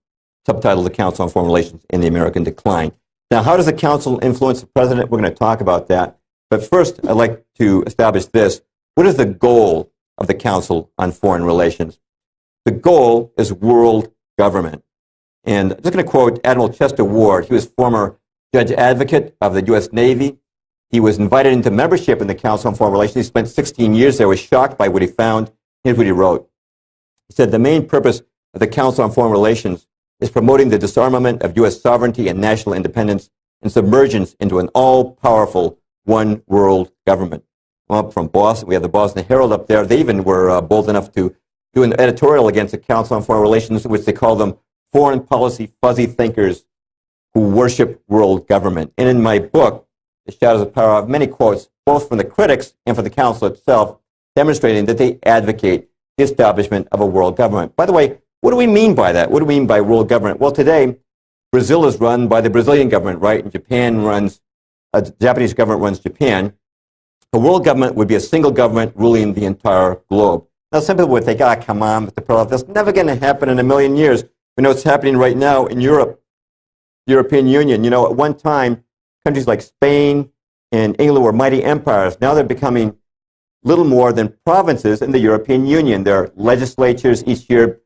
subtitled The Council on Foreign Relations in the American Decline. Now, how does the council influence the president? We're going to talk about that. But first, I'd like to establish this. What is the goal of the Council on Foreign Relations? The goal is world government. And I'm just going to quote Admiral Chester Ward. He was former judge advocate of the U.S. Navy. He was invited into membership in the Council on Foreign Relations. He spent 16 years there, was shocked by what he found. Here's what he wrote. He said, the main purpose of the Council on Foreign Relations is promoting the disarmament of U.S. sovereignty and national independence and submergence into an all-powerful one world government. Well, from Boston, we have the Boston Herald up there. They even were bold enough to do an editorial against the Council on Foreign Relations, which they call them foreign policy fuzzy thinkers who worship world government. And in my book, The Shadows of Power, I have many quotes, both from the critics and from the Council itself, demonstrating that they advocate the establishment of a world government. By the way, what do we mean by that? What do we mean by world government? Well, today, Brazil is run by the Brazilian government, right? And the Japanese government runs Japan. A world government would be a single government ruling the entire globe. Now, some people would think, come on, Mr. Perloff, that's never going to happen in a million years. We know it's happening right now in Europe, European Union. You know, at one time, countries like Spain and England were mighty empires. Now they're becoming little more than provinces in the European Union. Their legislatures each year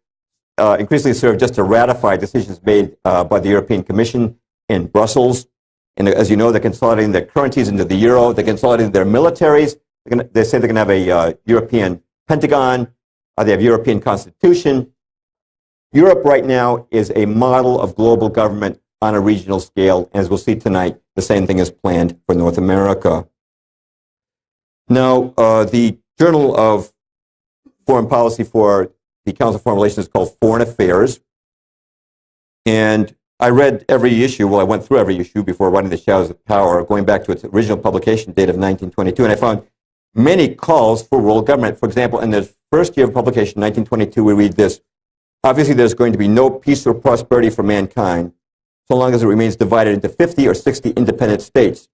increasingly serve just to ratify decisions made by the European Commission in Brussels. And as you know, they're consolidating their currencies into the euro. They're consolidating their militaries. They say they're going to have a European Pentagon. They have European Constitution. Europe right now is a model of global government on a regional scale. As we'll see tonight, the same thing is planned for North America. Now, the Journal of Foreign Policy for the Council of Foreign Relations is called Foreign Affairs. And I read every issue, well, I went through every issue before writing The Shadows of Power, going back to its original publication date of 1922, and I found many calls for world government. For example, in the first year of publication, 1922, we read this: obviously, there's going to be no peace or prosperity for mankind so long as it remains divided into 50 or 60 independent states.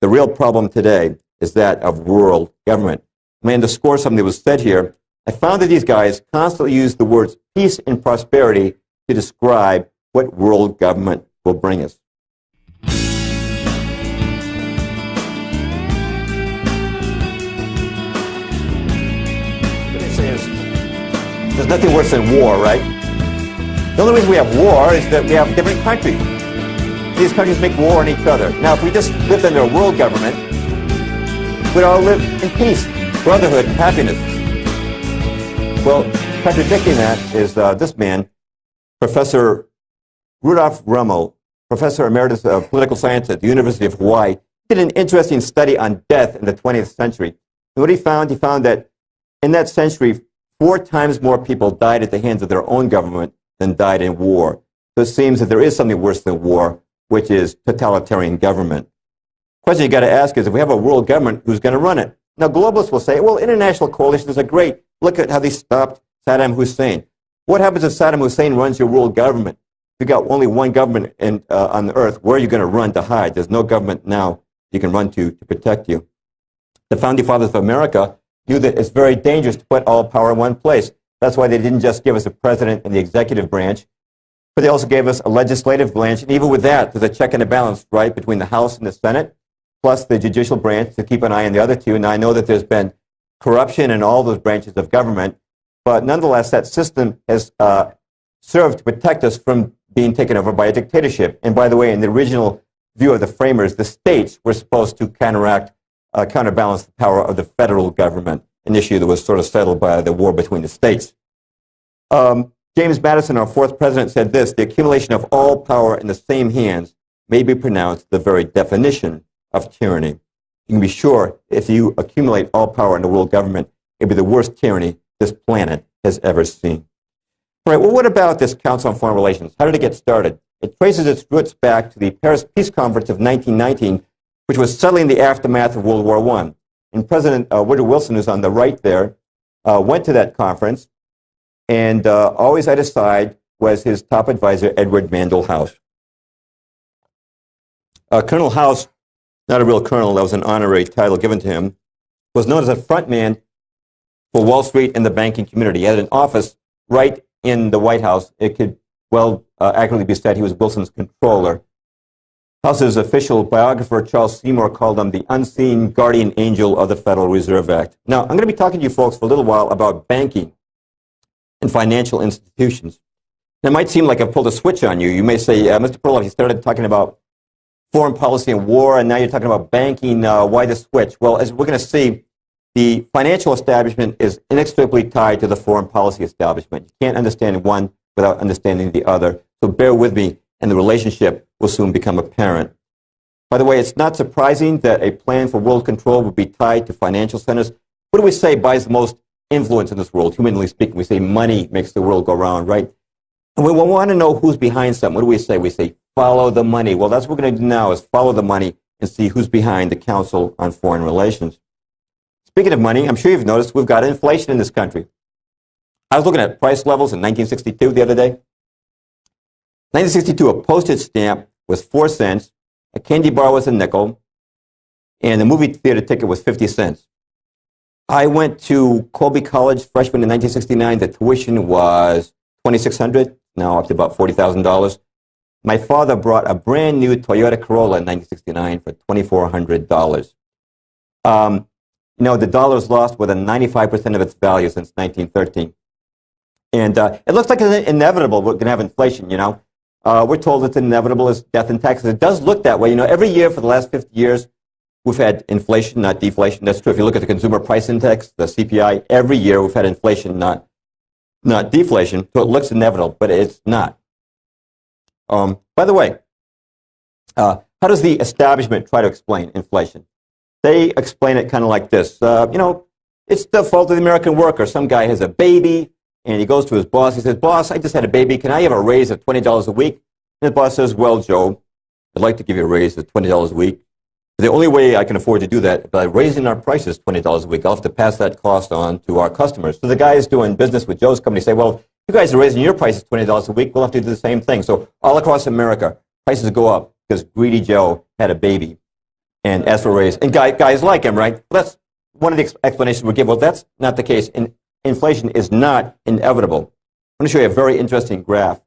The real problem today is that of world government. Let me underscore something that was said here. I found that these guys constantly use the words peace and prosperity to describe what world government will bring us. What they say is, there's nothing worse than war, right? The only reason we have war is that we have different countries. These countries make war on each other. Now, if we just lived under a world government, we'd all live in peace, brotherhood, and happiness. Well, contradicting that is this man, Professor Rudolf Rummel, Professor Emeritus of Political Science at the University of Hawaii, did an interesting study on death in the 20th century. And what he found that in that century, 4 times more people died at the hands of their own government than died in war. So it seems that there is something worse than war, which is totalitarian government. The question you got to ask is, if we have a world government, who's going to run it? Now, globalists will say, well, international coalitions are great. Look at how they stopped Saddam Hussein. What happens if Saddam Hussein runs your world government? You've got only one government on the earth. Where are you going to run to hide? There's no government now you can run to protect you. The Founding Fathers of America knew that it's very dangerous to put all power in one place. That's why they didn't just give us a president and the executive branch, but they also gave us a legislative branch. And even with that, there's a check and a balance, right, between the House and the Senate, plus the judicial branch to keep an eye on the other two. And I know that there's been corruption in all those branches of government, but nonetheless, that system has served to protect us from being taken over by a dictatorship. And by the way, in the original view of the framers, the states were supposed to counterbalance the power of the federal government, an issue that was sort of settled by the war between the states. James Madison, our 4th president, said this: the accumulation of all power in the same hands may be pronounced the very definition of tyranny. You can be sure if you accumulate all power in the world government, it'll be the worst tyranny this planet has ever seen. All right, well, what about this Council on Foreign Relations? How did it get started? It traces its roots back to the Paris Peace Conference of 1919, which was settling the aftermath of World War I. And President Woodrow Wilson, who's on the right there, went to that conference, and always at his side was his top advisor, Edward Mandell House. Colonel House, not a real colonel, that was an honorary title given to him, was known as a front man for Wall Street and the banking community. He had an office right in the White House. It could well accurately be said he was Wilson's controller. House's official biographer, Charles Seymour, called him the unseen guardian angel of the Federal Reserve Act. Now, I'm going to be talking to you folks for a little while about banking and financial institutions. It might seem like I've pulled a switch on you. You may say, Mr. Perloff, you started talking about foreign policy and war, and now you're talking about banking. Why the switch? Well, as we're going to see, the financial establishment is inextricably tied to the foreign policy establishment. You can't understand one without understanding the other. So bear with me, and the relationship will soon become apparent. By the way, it's not surprising that a plan for world control would be tied to financial centers. What do we say buys the most influence in this world? Humanly speaking, we say money makes the world go round, right? And we want to know who's behind something. What do we say? We say, follow the money. Well, that's what we're going to do now, is follow the money and see who's behind the Council on Foreign Relations. Speaking of money, I'm sure you've noticed we've got inflation in this country. I was looking at price levels in 1962 the other day. 1962, a postage stamp was 4 cents, a candy bar was a nickel, and the movie theater ticket was 50 cents. I went to Colby College freshman in 1969. The tuition was $2,600, now up to about $40,000. My father brought a brand new Toyota Corolla in 1969 for $2,400. The dollar's lost more than 95% of its value since 1913. And it looks like it's inevitable we're going to have inflation, We're told it's inevitable as death and taxes. It does look that way. Every year for the last 50 years, we've had inflation, not deflation. That's true. If you look at the Consumer Price Index, the CPI, every year we've had inflation, not deflation. So it looks inevitable, but it's not. By the way, how does the establishment try to explain inflation? They explain it kind of like this. It's the fault of the American worker. Some guy has a baby, and he goes to his boss. He says, "Boss, I just had a baby. Can I have a raise of $20 a week?" And the boss says, "Well, Joe, I'd like to give you a raise of $20 a week. But the only way I can afford to do that is by raising our prices $20 a week. I'll have to pass that cost on to our customers." So the guys doing business with Joe's company say, "Well, you guys are raising your prices $20 a week. We'll have to do the same thing." So all across America, prices go up because greedy Joe had a baby and asked for a raise. And guys like him, right? Well, that's one of the explanations we give. Well, that's not the case. Inflation is not inevitable. I'm going to show you a very interesting graph.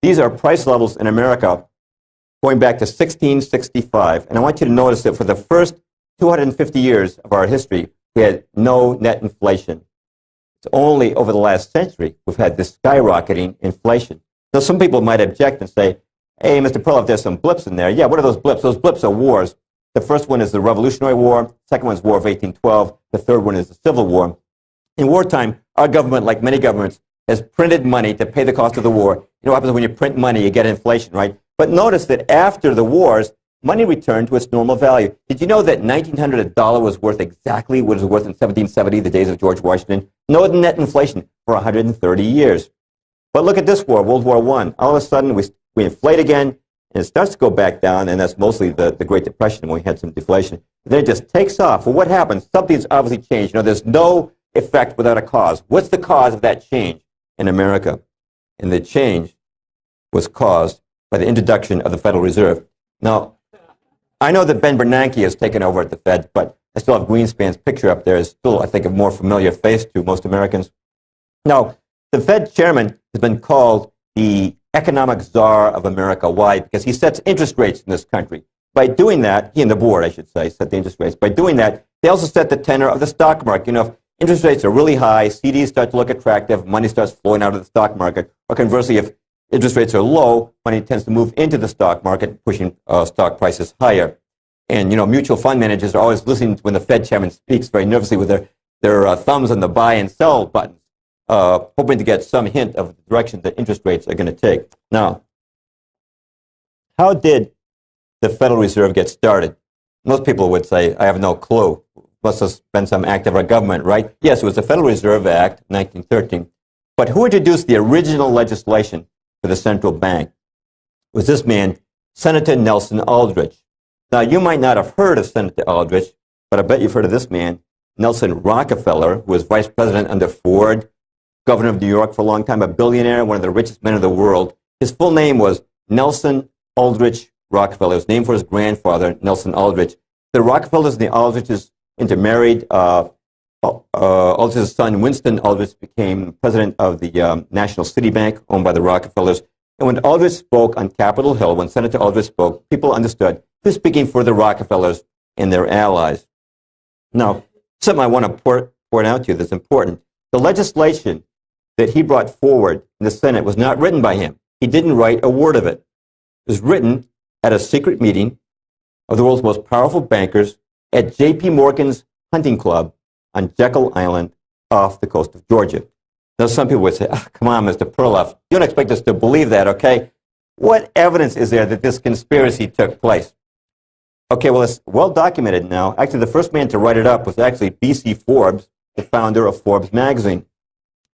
These are price levels in America going back to 1665. And I want you to notice that for the first 250 years of our history, we had no net inflation. It's only over the last century we've had this skyrocketing inflation. Now, some people might object and say, "Hey, Mr. Perloff, there's some blips in there." Yeah, what are those blips? Those blips are wars. The first one is the Revolutionary War. The second one is War of 1812. The third one is the Civil War. In wartime, our government, like many governments, has printed money to pay the cost of the war. You know what happens when you print money? You get inflation, right? But notice that after the wars, money returned to its normal value. Did you know that 1900 a dollar was worth exactly what it was worth in 1770, the days of George Washington? No net inflation for 130 years. But look at this war, World War I. All of a sudden, we inflate again, and it starts to go back down, and that's mostly the Great Depression when we had some deflation. And then it just takes off. Well, what happens? Something's obviously changed. There's no effect without a cause. What's the cause of that change in America? And the change was caused by the introduction of the Federal Reserve. Now, I know that Ben Bernanke has taken over at the Fed, but I still have Greenspan's picture up there. It's still, I think, a more familiar face to most Americans. Now, the Fed chairman has been called the economic czar of America. Why? Because he sets interest rates in this country. By doing that, he and the board, I should say, set the interest rates. By doing that, they also set the tenor of the stock market. If interest rates are really high, CDs start to look attractive, money starts flowing out of the stock market. Or conversely, if interest rates are low, money tends to move into the stock market, pushing stock prices higher. And, mutual fund managers are always listening when the Fed chairman speaks very nervously with their thumbs on the buy and sell buttons, hoping to get some hint of the direction that interest rates are going to take. Now, how did the Federal Reserve get started? Most people would say, I have no clue. Must have been some act of our government, right? Yes, it was the Federal Reserve Act, 1913. But who introduced the original legislation for the central bank? It was this man, Senator Nelson Aldrich. Now, you might not have heard of Senator Aldrich, but I bet you've heard of this man, Nelson Rockefeller, who was vice president under Ford, governor of New York for a long time, a billionaire, one of the richest men of the world. His full name was Nelson Aldrich Rockefeller. It was named for his grandfather, Nelson Aldrich. The Rockefellers and the Aldriches intermarried. Aldrich's son, Winston Aldrich, became president of the National City Bank, owned by the Rockefellers. And when Aldrich spoke on Capitol Hill, when Senator Aldrich spoke, people understood he was speaking for the Rockefellers and their allies. Now, something I want to point out to you that's important. The legislation that he brought forward in the Senate was not written by him. He didn't write a word of it. It was written at a secret meeting of the world's most powerful bankers at J.P. Morgan's hunting club on Jekyll Island off the coast of Georgia. Now, some people would say, oh, come on, Mr. Perloff, you don't expect us to believe that, okay? What evidence is there that this conspiracy took place? Okay, well, it's well documented now. Actually, the first man to write it up was actually B.C. Forbes, the founder of Forbes magazine.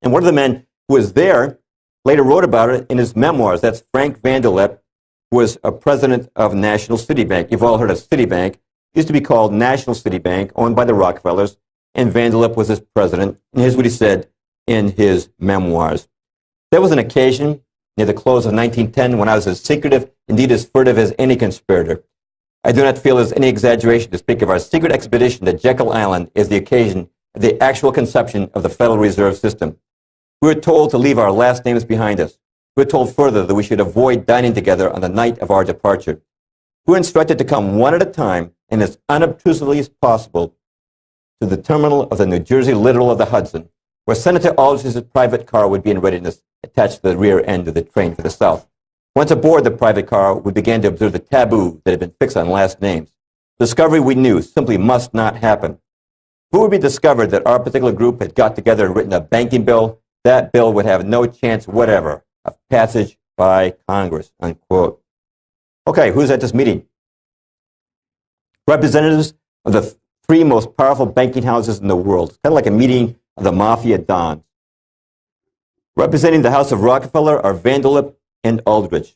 And one of the men who was there later wrote about it in his memoirs. That's Frank Vanderlip, who was a president of National City Bank. You've all heard of Citibank. It used to be called National City Bank, owned by the Rockefellers, and Vanderlip was his president. And here's what he said in his memoirs. There was an occasion near the close of 1910 when I was as secretive, indeed as furtive as any conspirator. I do not feel it is any exaggeration to speak of our secret expedition to Jekyll Island as the occasion of the actual conception of the Federal Reserve System. We were told to leave our last names behind us. We were told further that we should avoid dining together on the night of our departure. We were instructed to come one at a time and as unobtrusively as possible to the terminal of the New Jersey Littoral of the Hudson, where Senator Aldrich's private car would be in readiness attached to the rear end of the train for the south. Once aboard the private car, we began to observe the taboo that had been fixed on last names. Discovery, we knew, simply must not happen. If it would be discovered that our particular group had got together and written a banking bill, that bill would have no chance whatever of passage by Congress, unquote. Okay, who's at this meeting? Representatives of the three most powerful banking houses in the world. It's kind of like a meeting of the mafia dons. Representing the House of Rockefeller are Vanderlip and Aldrich.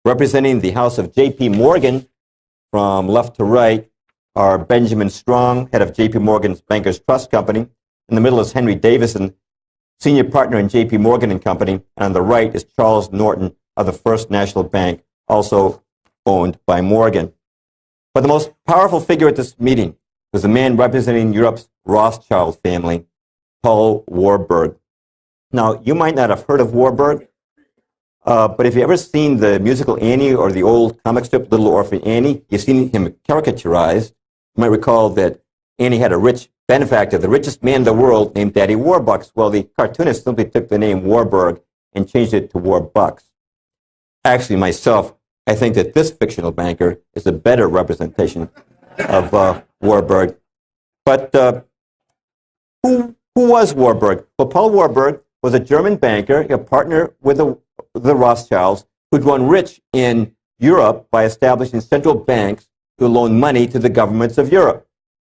Representing the House of J.P. Morgan, from left to right, are Benjamin Strong, head of J.P. Morgan's Bankers Trust Company. In the middle is Henry Davison, senior partner in J.P. Morgan and Company. And on the right is Charles Norton of the First National Bank, also owned by Morgan. But the most powerful figure at this meeting was the man representing Europe's Rothschild family, Paul Warburg. Now, you might not have heard of Warburg, but if you've ever seen the musical Annie or the old comic strip Little Orphan Annie, you've seen him caricaturized. You might recall that Annie had a rich benefactor, the richest man in the world, named Daddy Warbucks. Well, the cartoonist simply took the name Warburg and changed it to Warbucks. Actually, myself, I think that this fictional banker is a better representation of Warburg. But who was Warburg? Well, Paul Warburg was a German banker, a partner with the Rothschilds, who'd grown rich in Europe by establishing central banks to loan money to the governments of Europe.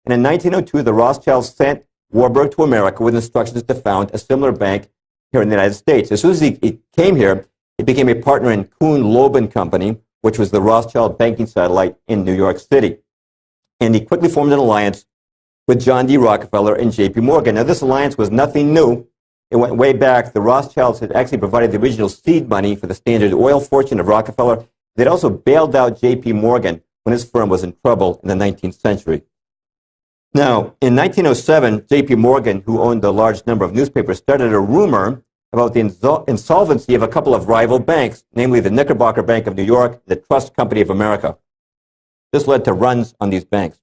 And in 1902, the Rothschilds sent Warburg to America with instructions to found a similar bank here in the United States. As soon as he came here, he became a partner in Kuhn, Loeb and Company, which was the Rothschild banking satellite in New York City. And he quickly formed an alliance with John D. Rockefeller and J.P. Morgan. Now, this alliance was nothing new. It went way back. The Rothschilds had actually provided the original seed money for the Standard Oil fortune of Rockefeller. They'd also bailed out J.P. Morgan when his firm was in trouble in the 19th century. Now, in 1907, J.P. Morgan, who owned a large number of newspapers, started a rumor about the insolvency of a couple of rival banks, namely the Knickerbocker Bank of New York and the Trust Company of America. This led to runs on these banks.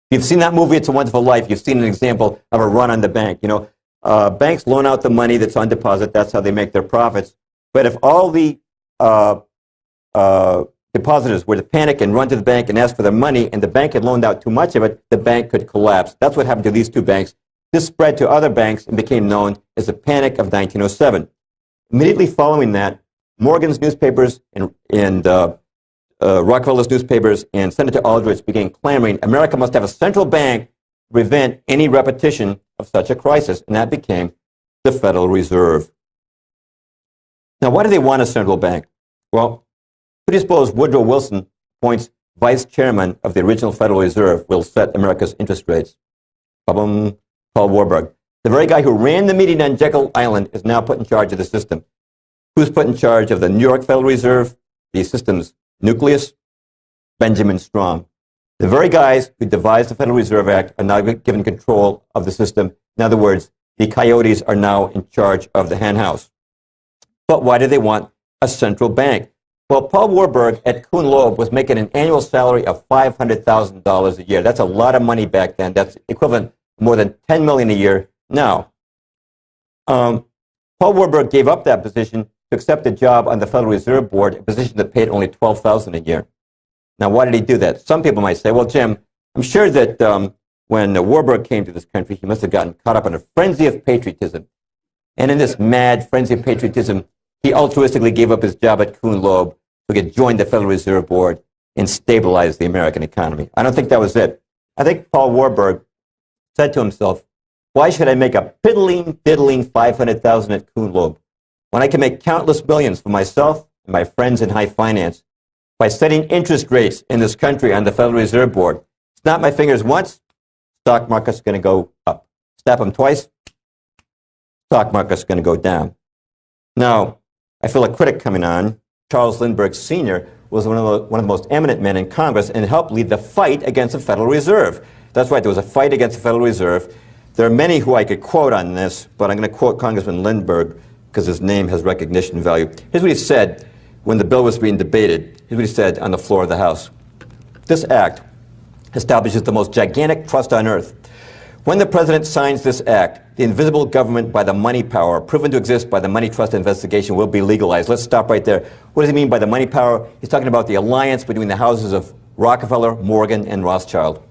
If you've seen that movie, It's a Wonderful Life, you've seen an example of a run on the bank. You know, banks loan out the money that's on deposit. That's how they make their profits. But if all the depositors were to panic and run to the bank and ask for their money, and the bank had loaned out too much of it, the bank could collapse. That's what happened to these two banks. This spread to other banks and became known as the Panic of 1907. Immediately following that, Morgan's newspapers and Rockefeller's newspapers and Senator Aldrich began clamoring, America must have a central bank to prevent any repetition of such a crisis, and that became the Federal Reserve. Now, why do they want a central bank? Well, who do you suppose Woodrow Wilson appoints vice chairman of the original Federal Reserve will set America's interest rates? Paul Warburg. The very guy who ran the meeting on Jekyll Island is now put in charge of the system. Who's put in charge of the New York Federal Reserve, the system's nucleus? Benjamin Strong. The very guys who devised the Federal Reserve Act are now given control of the system. In other words, the coyotes are now in charge of the hen house. But why do they want a central bank? Well, Paul Warburg at Kuhn Loeb was making an annual salary of $500,000 a year. That's a lot of money back then. That's equivalent to more than $10 million a year now. Paul Warburg gave up that position to accept a job on the Federal Reserve Board, a position that paid only $12,000 a year. Now, why did he do that? Some people might say, well, Jim, I'm sure that when Warburg came to this country, he must have gotten caught up in a frenzy of patriotism. And in this mad frenzy of patriotism, he altruistically gave up his job at Kuhn Loeb so he could join the Federal Reserve Board and stabilize the American economy. I don't think that was it. I think Paul Warburg said to himself, why should I make a piddling, diddling $500,000 at Kuhn Loeb when I can make countless millions for myself and my friends in high finance by setting interest rates in this country on the Federal Reserve Board? Snap my fingers once, stock market's going to go up. Snap them twice, stock market's going to go down. Now, I feel a critic coming on. Charles Lindbergh Sr. was one of the most eminent men in Congress and helped lead the fight against the Federal Reserve. That's right, there was a fight against the Federal Reserve. There are many who I could quote on this, but I'm going to quote Congressman Lindbergh because his name has recognition value. Here's what he said when the bill was being debated. Here's what he said on the floor of the House. This act establishes the most gigantic trust on earth. When the president signs this act, the invisible government by the money power, proven to exist by the money trust investigation, will be legalized. Let's stop right there. What does he mean by the money power? He's talking about the alliance between the houses of Rockefeller, Morgan, and Rothschild.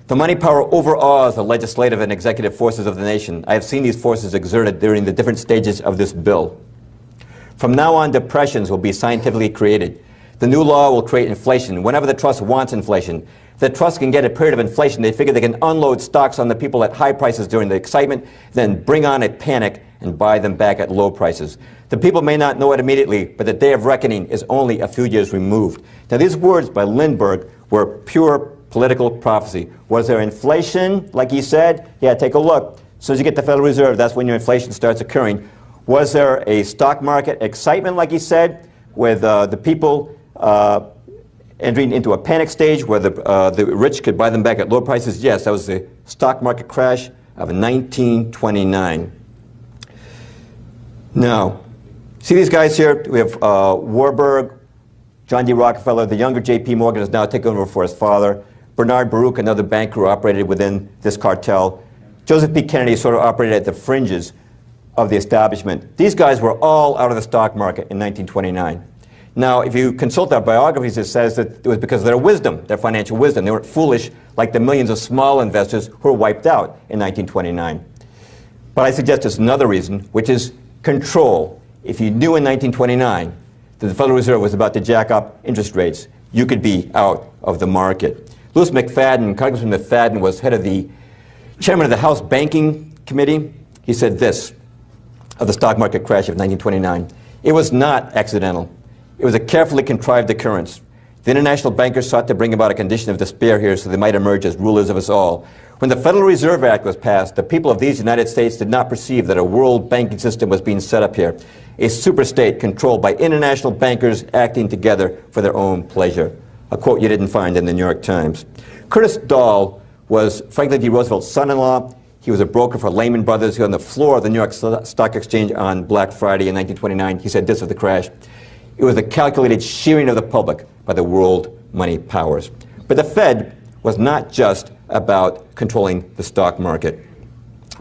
The money power overawes the legislative and executive forces of the nation. I have seen these forces exerted during the different stages of this bill. From now on, depressions will be scientifically created. The new law will create inflation whenever the trust wants inflation. If the trust can get a period of inflation, they figure they can unload stocks on the people at high prices during the excitement, then bring on a panic and buy them back at low prices. The people may not know it immediately, but the day of reckoning is only a few years removed. Now, these words by Lindbergh were pure political prophecy. Was there inflation, like he said? Yeah, take a look. As soon as you get the Federal Reserve, that's when your inflation starts occurring. Was there a stock market excitement, like he said, with the people entering into a panic stage where the rich could buy them back at low prices? Yes, that was the stock market crash of 1929. Now, see these guys here? We have Warburg, John D. Rockefeller. The younger J.P. Morgan has now taken over for his father. Bernard Baruch, another banker who operated within this cartel. Joseph P. Kennedy sort of operated at the fringes of the establishment. These guys were all out of the stock market in 1929. Now, if you consult their biographies, it says that it was because of their wisdom, their financial wisdom. They weren't foolish like the millions of small investors who were wiped out in 1929. But I suggest there's another reason, which is control. If you knew in 1929 that the Federal Reserve was about to jack up interest rates, you could be out of the market. Louis McFadden, Congressman McFadden, was head of the chairman of the House Banking Committee. He said this of the stock market crash of 1929. It was not accidental. It was a carefully contrived occurrence. The international bankers sought to bring about a condition of despair here so they might emerge as rulers of us all. When the Federal Reserve Act was passed, the people of these United States did not perceive that a world banking system was being set up here, a superstate controlled by international bankers acting together for their own pleasure. A quote you didn't find in the New York Times. Curtis Dahl was Franklin D. Roosevelt's son-in-law. He was a broker for Lehman Brothers. He was on the floor of the New York Stock Exchange on Black Friday in 1929. He said this of the crash. It was the calculated shearing of the public by the world money powers. But the Fed was not just about controlling the stock market.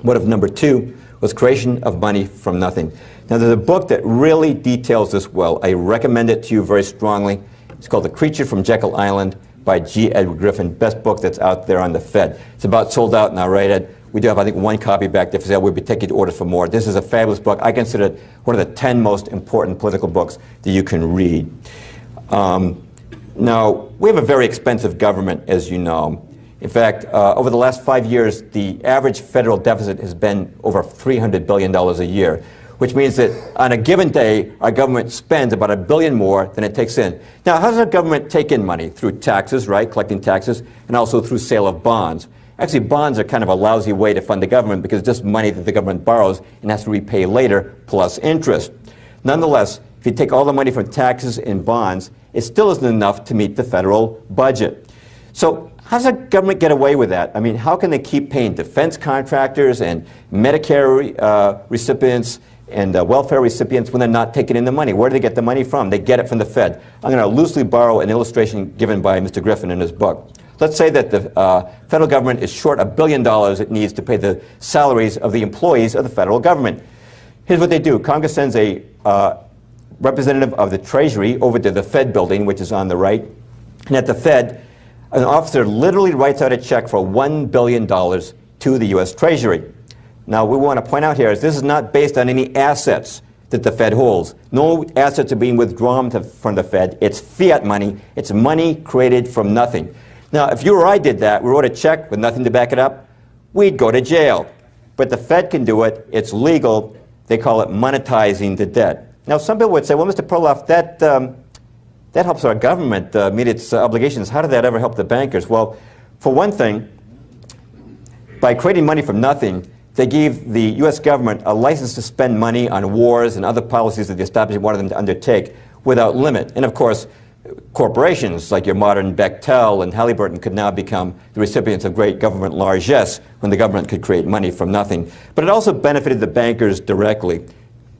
Motive number two was creation of money from nothing. Now, there's a book that really details this well. I recommend it to you very strongly. It's called The Creature from Jekyll Island by G. Edward Griffin, best book that's out there on the Fed. It's about sold out now, right, Ed? We do have, I think, one copy back there for sale. We'll be taking orders for more. This is a fabulous book. I consider it one of the 10 most important political books that you can read. Now, we have a very expensive government, as you know. In fact, over the last 5 years, the average federal deficit has been over $300 billion a year, which means that on a given day, our government spends about $1 billion more than it takes in. Now, how does our government take in money? Through taxes, right, collecting taxes, and also through sale of bonds. Actually, bonds are kind of a lousy way to fund the government because it's just money that the government borrows and has to repay later, plus interest. Nonetheless, if you take all the money from taxes and bonds, it still isn't enough to meet the federal budget. So how does the government get away with that? I mean, how can they keep paying defense contractors and Medicare recipients and welfare recipients when they're not taking in the money? Where do they get the money from? They get it from the Fed. I'm going to loosely borrow an illustration given by Mr. Griffin in his book. Let's say that the federal government is short $1 billion it needs to pay the salaries of the employees of the federal government. Here's what they do. Congress sends a representative of the Treasury over to the Fed building, which is on the right. And at the Fed, an officer literally writes out a check for $1 billion to the U.S. Treasury. Now, we want to point out here is this is not based on any assets that the Fed holds. No assets are being withdrawn from the Fed. It's fiat money. It's money created from nothing. Now, if you or I did that, we wrote a check with nothing to back it up, we'd go to jail. But the Fed can do it. It's legal. They call it monetizing the debt. Now, some people would say, well, Mr. Perloff, that helps our government meet its obligations. How did that ever help the bankers? Well, for one thing, by creating money from nothing, they gave the U.S. government a license to spend money on wars and other policies that the establishment wanted them to undertake without limit. And of course, corporations like your modern Bechtel and Halliburton could now become the recipients of great government largesse when the government could create money from nothing. But it also benefited the bankers directly.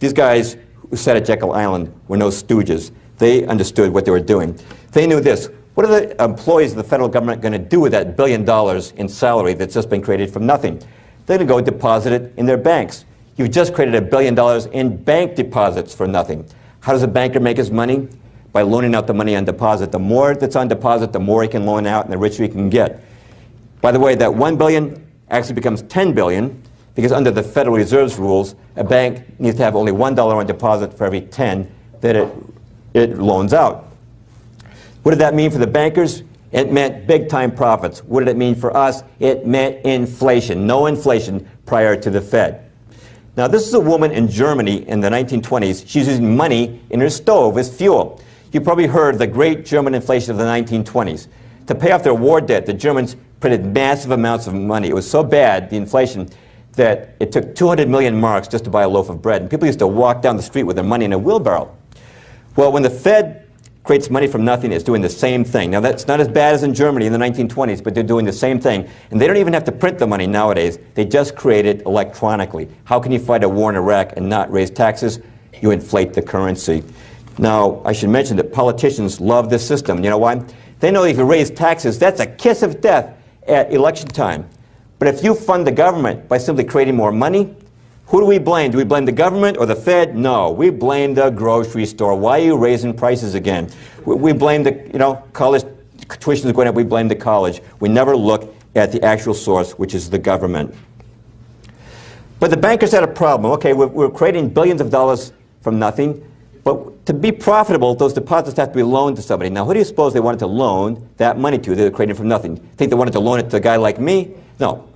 These guys who sat at Jekyll Island were no stooges. They understood what they were doing. They knew this. What are the employees of the federal government going to do with that $1 billion in salary that's just been created from nothing? They're going to go deposit it in their banks. You've just created $1 billion in bank deposits for nothing. How does a banker make his money? By loaning out the money on deposit. The more that's on deposit, the more he can loan out and the richer he can get. By the way, that $1 billion actually becomes $10 billion because under the Federal Reserve's rules, a bank needs to have only $1 on deposit for every 10 that it loans out. What did that mean for the bankers? It meant big-time profits. What did it mean for us? It meant inflation. No inflation prior to the Fed. Now, this is a woman in Germany in the 1920s. She's using money in her stove as fuel. You probably heard the great German inflation of the 1920s. To pay off their war debt, the Germans printed massive amounts of money. It was so bad, the inflation, that it took 200 million marks just to buy a loaf of bread. And people used to walk down the street with their money in a wheelbarrow. Well, when the Fed creates money from nothing, it's doing the same thing. Now, that's not as bad as in Germany in the 1920s, but they're doing the same thing. And they don't even have to print the money nowadays. They just create it electronically. How can you fight a war in Iraq and not raise taxes? You inflate the currency. Now, I should mention that politicians love this system. You know why? They know if you raise taxes, that's a kiss of death at election time. But if you fund the government by simply creating more money, who do we blame? Do we blame the government or the Fed? No, we blame the grocery store. Why are you raising prices again? We blame the, college tuition is going up. We blame the college. We never look at the actual source, which is the government. But the bankers had a problem. Okay, we're creating billions of dollars from nothing. But to be profitable, those deposits have to be loaned to somebody. Now, who do you suppose they wanted to loan that money to? They were creating from nothing. Think they wanted to loan it to a guy like me? No.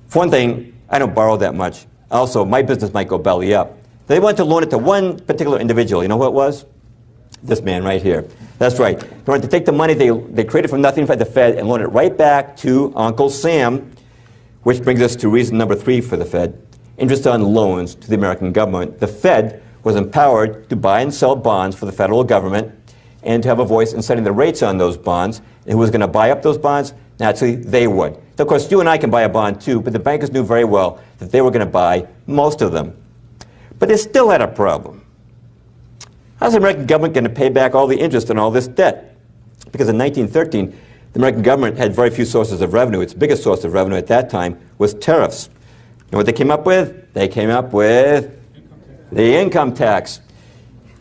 For one thing, I don't borrow that much. Also, my business might go belly up. They wanted to loan it to one particular individual. You know who it was? This man right here. That's right. They wanted to take the money they created from nothing by the Fed and loan it right back to Uncle Sam, which brings us to reason number 3 for the Fed. Interest on loans to the American government. The Fed was empowered to buy and sell bonds for the federal government and to have a voice in setting the rates on those bonds. And who was going to buy up those bonds? Naturally, they would. Of course, you and I can buy a bond too, but the bankers knew very well that they were going to buy most of them. But they still had a problem. How's the American government going to pay back all the interest on all this debt? Because in 1913, the American government had very few sources of revenue. Its biggest source of revenue at that time was tariffs. You know what they came up with? They came up with the income tax.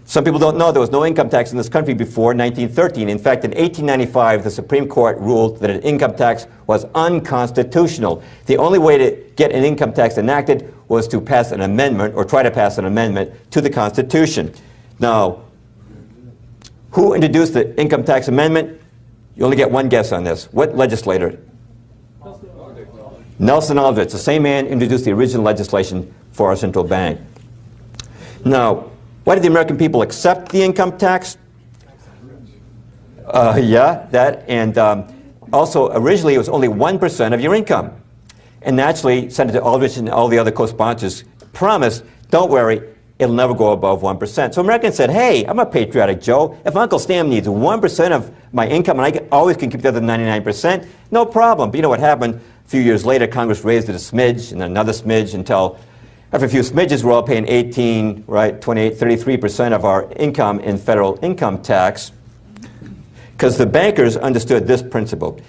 Some people don't know there was no income tax in this country before 1913. In fact, in 1895, the Supreme Court ruled that an income tax was unconstitutional. The only way to get an income tax enacted was to pass an amendment, or try to pass an amendment, to the Constitution. Now, who introduced the income tax amendment? You only get one guess on this. What legislator? Nelson Aldrich, the same man, introduced the original legislation for our central bank. Now, why did the American people accept the income tax? Also originally it was only 1% of your income. And naturally, Senator Aldrich and all the other co-sponsors promised, don't worry, it'll never go above 1%. So Americans said, hey, I'm a patriotic Joe. If Uncle Sam needs 1% of my income and I always can keep the other 99%, no problem. But you know what happened? A few years later, Congress raised it a smidge and another smidge until after a few smidges, we're all paying 18, right, 28, 33% of our income in federal income tax, because the bankers understood this principle.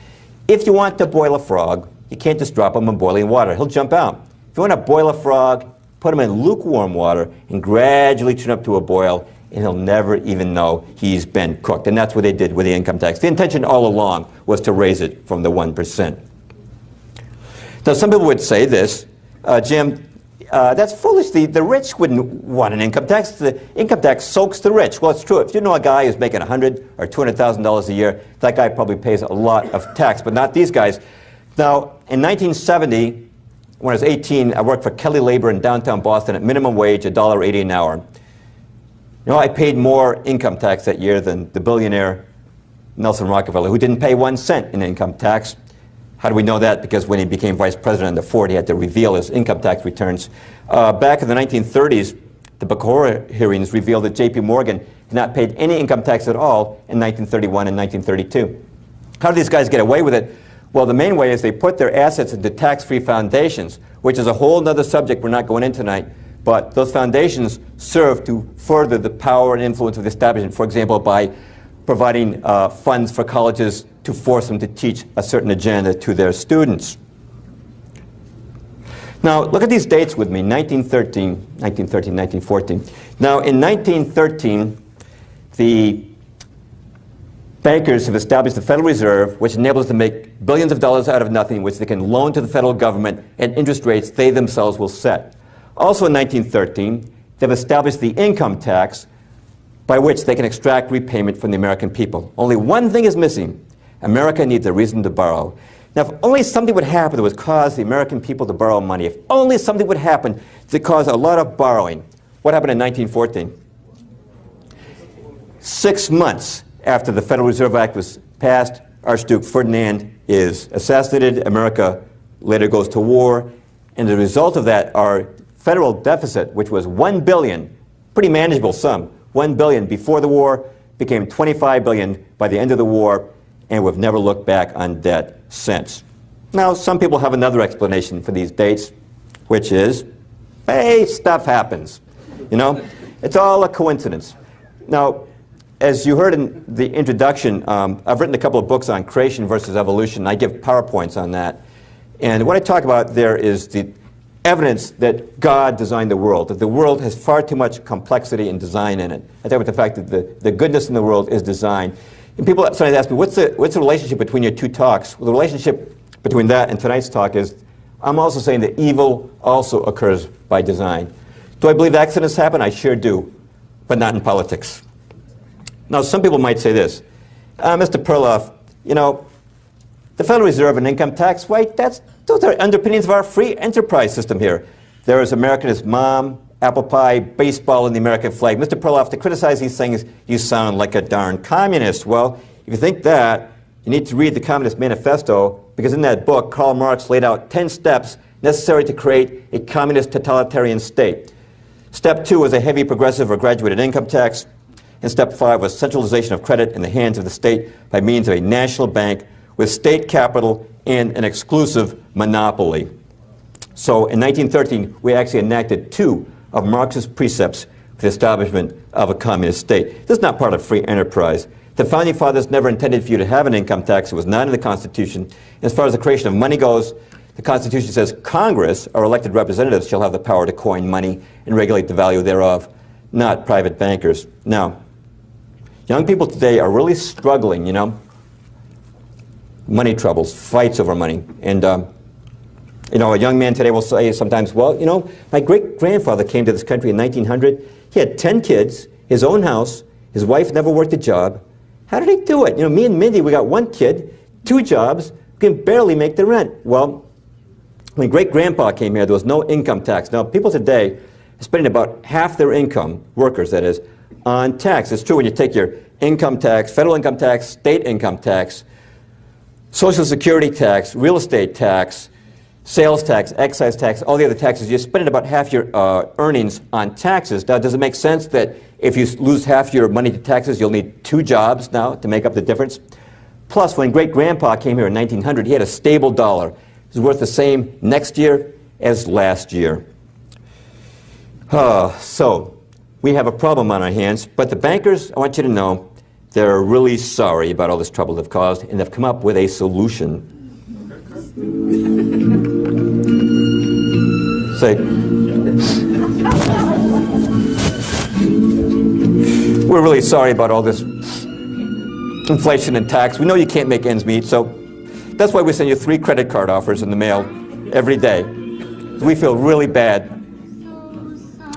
If you want to boil a frog, you can't just drop him in boiling water. He'll jump out. If you want to boil a frog, put him in lukewarm water and gradually turn up to a boil, and he'll never even know he's been cooked. And that's what they did with the income tax. The intention all along was to raise it from the 1%. Now, some people would say this, Jim, that's foolish. The rich wouldn't want an income tax. The income tax soaks the rich. Well, it's true. If you know a guy who's making $100,000 or $200,000 a year, that guy probably pays a lot of tax, but not these guys. Now, in 1970, when I was 18, I worked for Kelly Labor in downtown Boston at minimum wage, $1.80 an hour. You know, I paid more income tax that year than the billionaire Nelson Rockefeller, who didn't pay 1 cent in income tax. How do we know that? Because when he became vice president under Ford, he had to reveal his income tax returns. Back in the 1930s, the Bacora hearings revealed that J.P. Morgan had not paid any income tax at all in 1931 and 1932. How do these guys get away with it? Well, the main way is they put their assets into tax-free foundations, which is a whole other subject we're not going into tonight. But those foundations serve to further the power and influence of the establishment, for example, by providing funds for colleges to force them to teach a certain agenda to their students. Now, look at these dates with me, 1914. Now, in 1913, the bankers have established the Federal Reserve, which enables them to make billions of dollars out of nothing, which they can loan to the federal government at interest rates they themselves will set. Also in 1913, they've established the income tax by which they can extract repayment from the American people. Only one thing is missing. America needs a reason to borrow. Now, if only something would happen that would cause the American people to borrow money, if only something would happen to cause a lot of borrowing. What happened in 1914? 6 months after the Federal Reserve Act was passed, Archduke Ferdinand is assassinated. America later goes to war. And the result of that, our federal deficit, which was $1 billion, pretty manageable sum, $1 billion before the war, became $25 billion by the end of the war, and we've never looked back on debt since. Now, some people have another explanation for these dates, which is, hey, stuff happens. You know, it's all a coincidence. Now, as you heard in the introduction, I've written a couple of books on creation versus evolution. I give PowerPoints on that. And what I talk about there is the evidence that God designed the world, that the world has far too much complexity and design in it. I talk about the fact that the goodness in the world is design. And people sometimes ask me, what's the relationship between your two talks? Well, the relationship between that and tonight's talk is, I'm also saying that evil also occurs by design. Do I believe accidents happen? I sure do, but not in politics. Now, some people might say this, Mr. Perloff, you know, the Federal Reserve and income tax, right, those are underpinnings of our free enterprise system here. There is American as mom, apple pie, baseball, and the American flag. Mr. Perloff, to criticize these things, you sound like a darn communist. Well, if you think that, you need to read the Communist Manifesto, because in that book, Karl Marx laid out 10 steps necessary to create a communist totalitarian state. Step 2 was a heavy progressive or graduated income tax. And step 5 was centralization of credit in the hands of the state by means of a national bank with state capital and an exclusive monopoly. So in 1913, we actually enacted 2 of Marx's precepts for the establishment of a communist state. This is not part of free enterprise. The Founding Fathers never intended for you to have an income tax. It was not in the Constitution. As far as the creation of money goes, the Constitution says Congress, or elected representatives, shall have the power to coin money and regulate the value thereof, not private bankers. Now, young people today are really struggling, you know, money troubles, fights over money. And, you know, a young man today will say sometimes, well, you know, my great-grandfather came to this country in 1900. He had 10 kids, his own house, his wife never worked a job. How did he do it? You know, me and Mindy, we got 1 kid, 2 jobs, we can barely make the rent. Well, when great-grandpa came here, there was no income tax. Now, people today are spending about half their income, workers that is, on tax. It's true when you take your income tax, federal income tax, state income tax, Social Security tax, real estate tax, sales tax, excise tax, all the other taxes, you're spending about half your earnings on taxes. Now, does it make sense that if you lose half your money to taxes, you'll need 2 jobs now to make up the difference? Plus, when great-grandpa came here in 1900, he had a stable dollar. It was worth the same next year as last year. So, we have a problem on our hands, but the bankers, I want you to know, they're really sorry about all this trouble they've caused, and they've come up with a solution. Say, we're really sorry about all this inflation and tax. We know you can't make ends meet, so that's why we send you 3 credit card offers in the mail every day. We feel really bad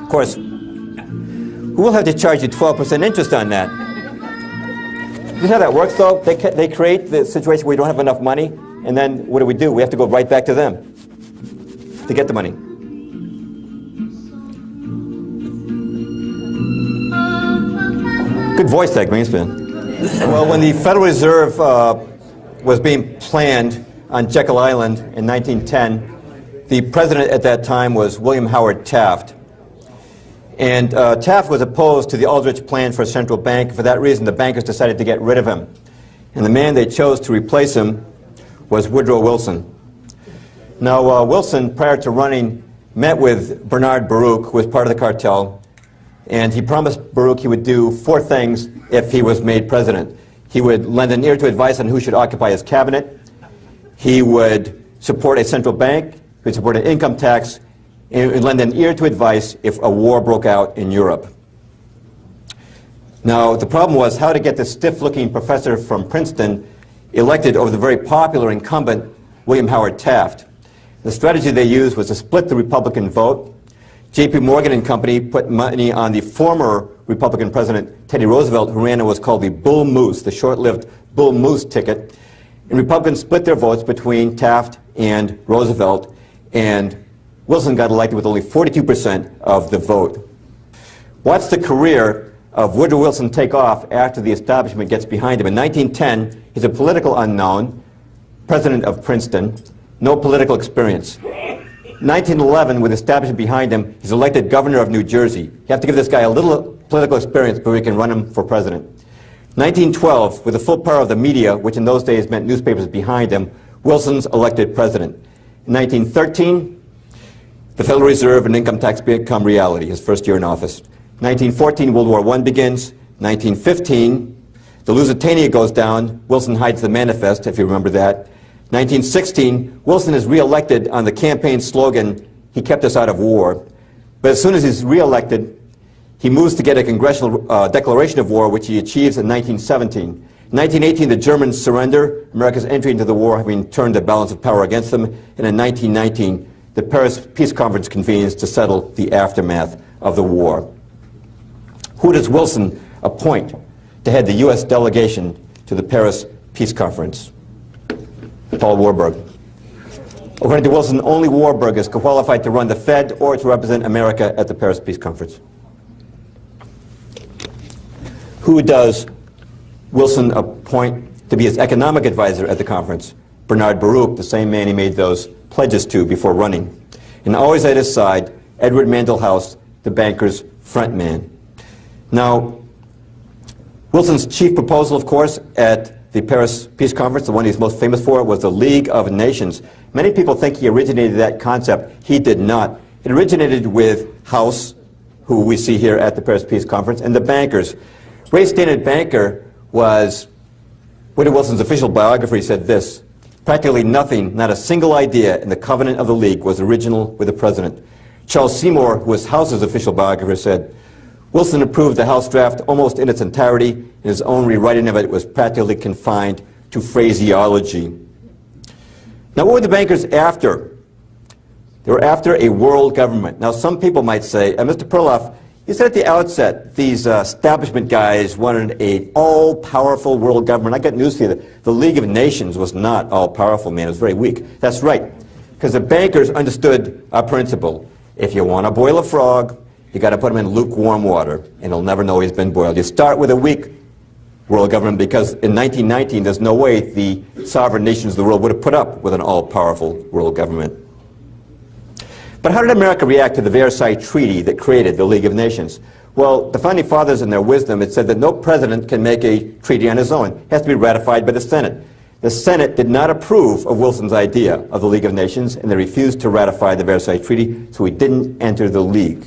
Of course, who will have to charge you 12% interest on that? You know how that works, though? They create the situation where we don't have enough money, and then what do? We have to go right back to them to get the money. Good voice, that Greenspan. Well, when the Federal Reserve was being planned on Jekyll Island in 1910, the president at that time was William Howard Taft. And Taft was opposed to the Aldrich plan for a central bank. For that reason, the bankers decided to get rid of him. And the man they chose to replace him was Woodrow Wilson. Now, Wilson, prior to running, met with Bernard Baruch, who was part of the cartel, and he promised Baruch he would do 4 things if he was made president. He would lend an ear to advice on who should occupy his cabinet. He would support a central bank. He would support an income tax, and lend an ear to advice if a war broke out in Europe. Now, the problem was how to get this stiff-looking professor from Princeton elected over the very popular incumbent William Howard Taft. The strategy they used was to split the Republican vote. J.P. Morgan and Company put money on the former Republican President Teddy Roosevelt, who ran what was called the Bull Moose, the short-lived Bull Moose ticket. And Republicans split their votes between Taft and Roosevelt, and Wilson got elected with only 42% of the vote. Watch the career of Woodrow Wilson take off after the establishment gets behind him. In 1910, he's a political unknown, president of Princeton, no political experience. 1911, with establishment behind him, he's elected governor of New Jersey. You have to give this guy a little political experience before we can run him for president. 1912, with the full power of the media, which in those days meant newspapers behind him, Wilson's elected president. In 1913, the Federal Reserve and income tax become reality, his first year in office. 1914, World War I begins. 1915, the Lusitania goes down. Wilson hides the manifest, if you remember that. 1916, Wilson is reelected on the campaign slogan, "He kept us out of war." But as soon as he's reelected, he moves to get a congressional declaration of war, which he achieves in 1917. In 1918, the Germans surrender, America's entry into the war having turned the balance of power against them. And in 1919, the Paris Peace Conference convenes to settle the aftermath of the war. Who does Wilson appoint to head the U.S. delegation to the Paris Peace Conference? Paul Warburg. According to Wilson, only Warburg is qualified to run the Fed or to represent America at the Paris Peace Conference. Who does Wilson appoint to be his economic advisor at the conference? Bernard Baruch, the same man he made those pledges to before running. And always at his side, Edward Mandell House, the banker's front man. Now, Wilson's chief proposal, of course, at the Paris Peace Conference, the one he's most famous for, was the League of Nations. Many people think he originated that concept. He did not. It originated with House, who we see here at the Paris Peace Conference, and the bankers. Ray Stannard Banker was Woodrow Wilson's official biographer. He said this: practically nothing, not a single idea in the covenant of the League was original with the president. Charles Seymour, who was House's official biographer, said, Wilson approved the House draft almost in its entirety, and his own rewriting of it was practically confined to phraseology. Now, what were the bankers after? They were after a world government. Now, some people might say, Mr. Perloff, you said at the outset these establishment guys wanted an all-powerful world government. I got news for you. The League of Nations was not all-powerful, man. It was very weak. That's right, because the bankers understood a principle. If you want to boil a frog, you got to put him in lukewarm water, and he'll never know he's been boiled. You start with a weak world government, because in 1919, there's no way the sovereign nations of the world would have put up with an all-powerful world government. But how did America react to the Versailles Treaty that created the League of Nations? Well, the Founding Fathers, in their wisdom, had said that no president can make a treaty on his own. It has to be ratified by the Senate. The Senate did not approve of Wilson's idea of the League of Nations, and they refused to ratify the Versailles Treaty, so he didn't enter the League.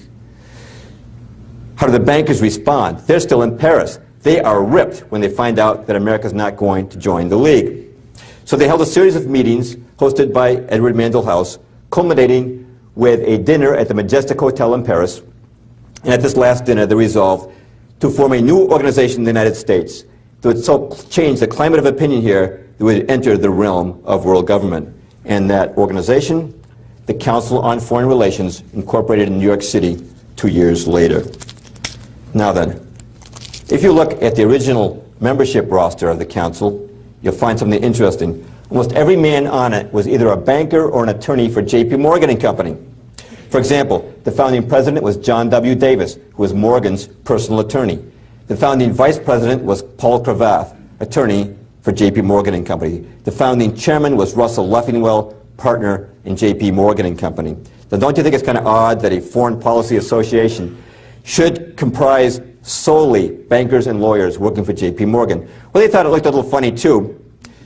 How do the bankers respond? They're still in Paris. They are ripped when they find out that America's not going to join the League. So they held a series of meetings hosted by Edward Mandell House, culminating with a dinner at the Majestic Hotel in Paris. And at this last dinner, they resolved to form a new organization in the United States that would so change the climate of opinion here that would enter the realm of world government. And that organization, the Council on Foreign Relations, incorporated in New York City, 2 years later. Now then, if you look at the original membership roster of the council, you'll find something interesting. Almost every man on it was either a banker or an attorney for J.P. Morgan and Company. For example, the founding president was John W. Davis, who was Morgan's personal attorney. The founding vice president was Paul Cravath, attorney for J.P. Morgan and Company. The founding chairman was Russell Leffingwell, partner in J.P. Morgan and Company. Now, don't you think it's kind of odd that a foreign policy association should comprise solely bankers and lawyers working for J.P. Morgan? Well, they thought it looked a little funny, too.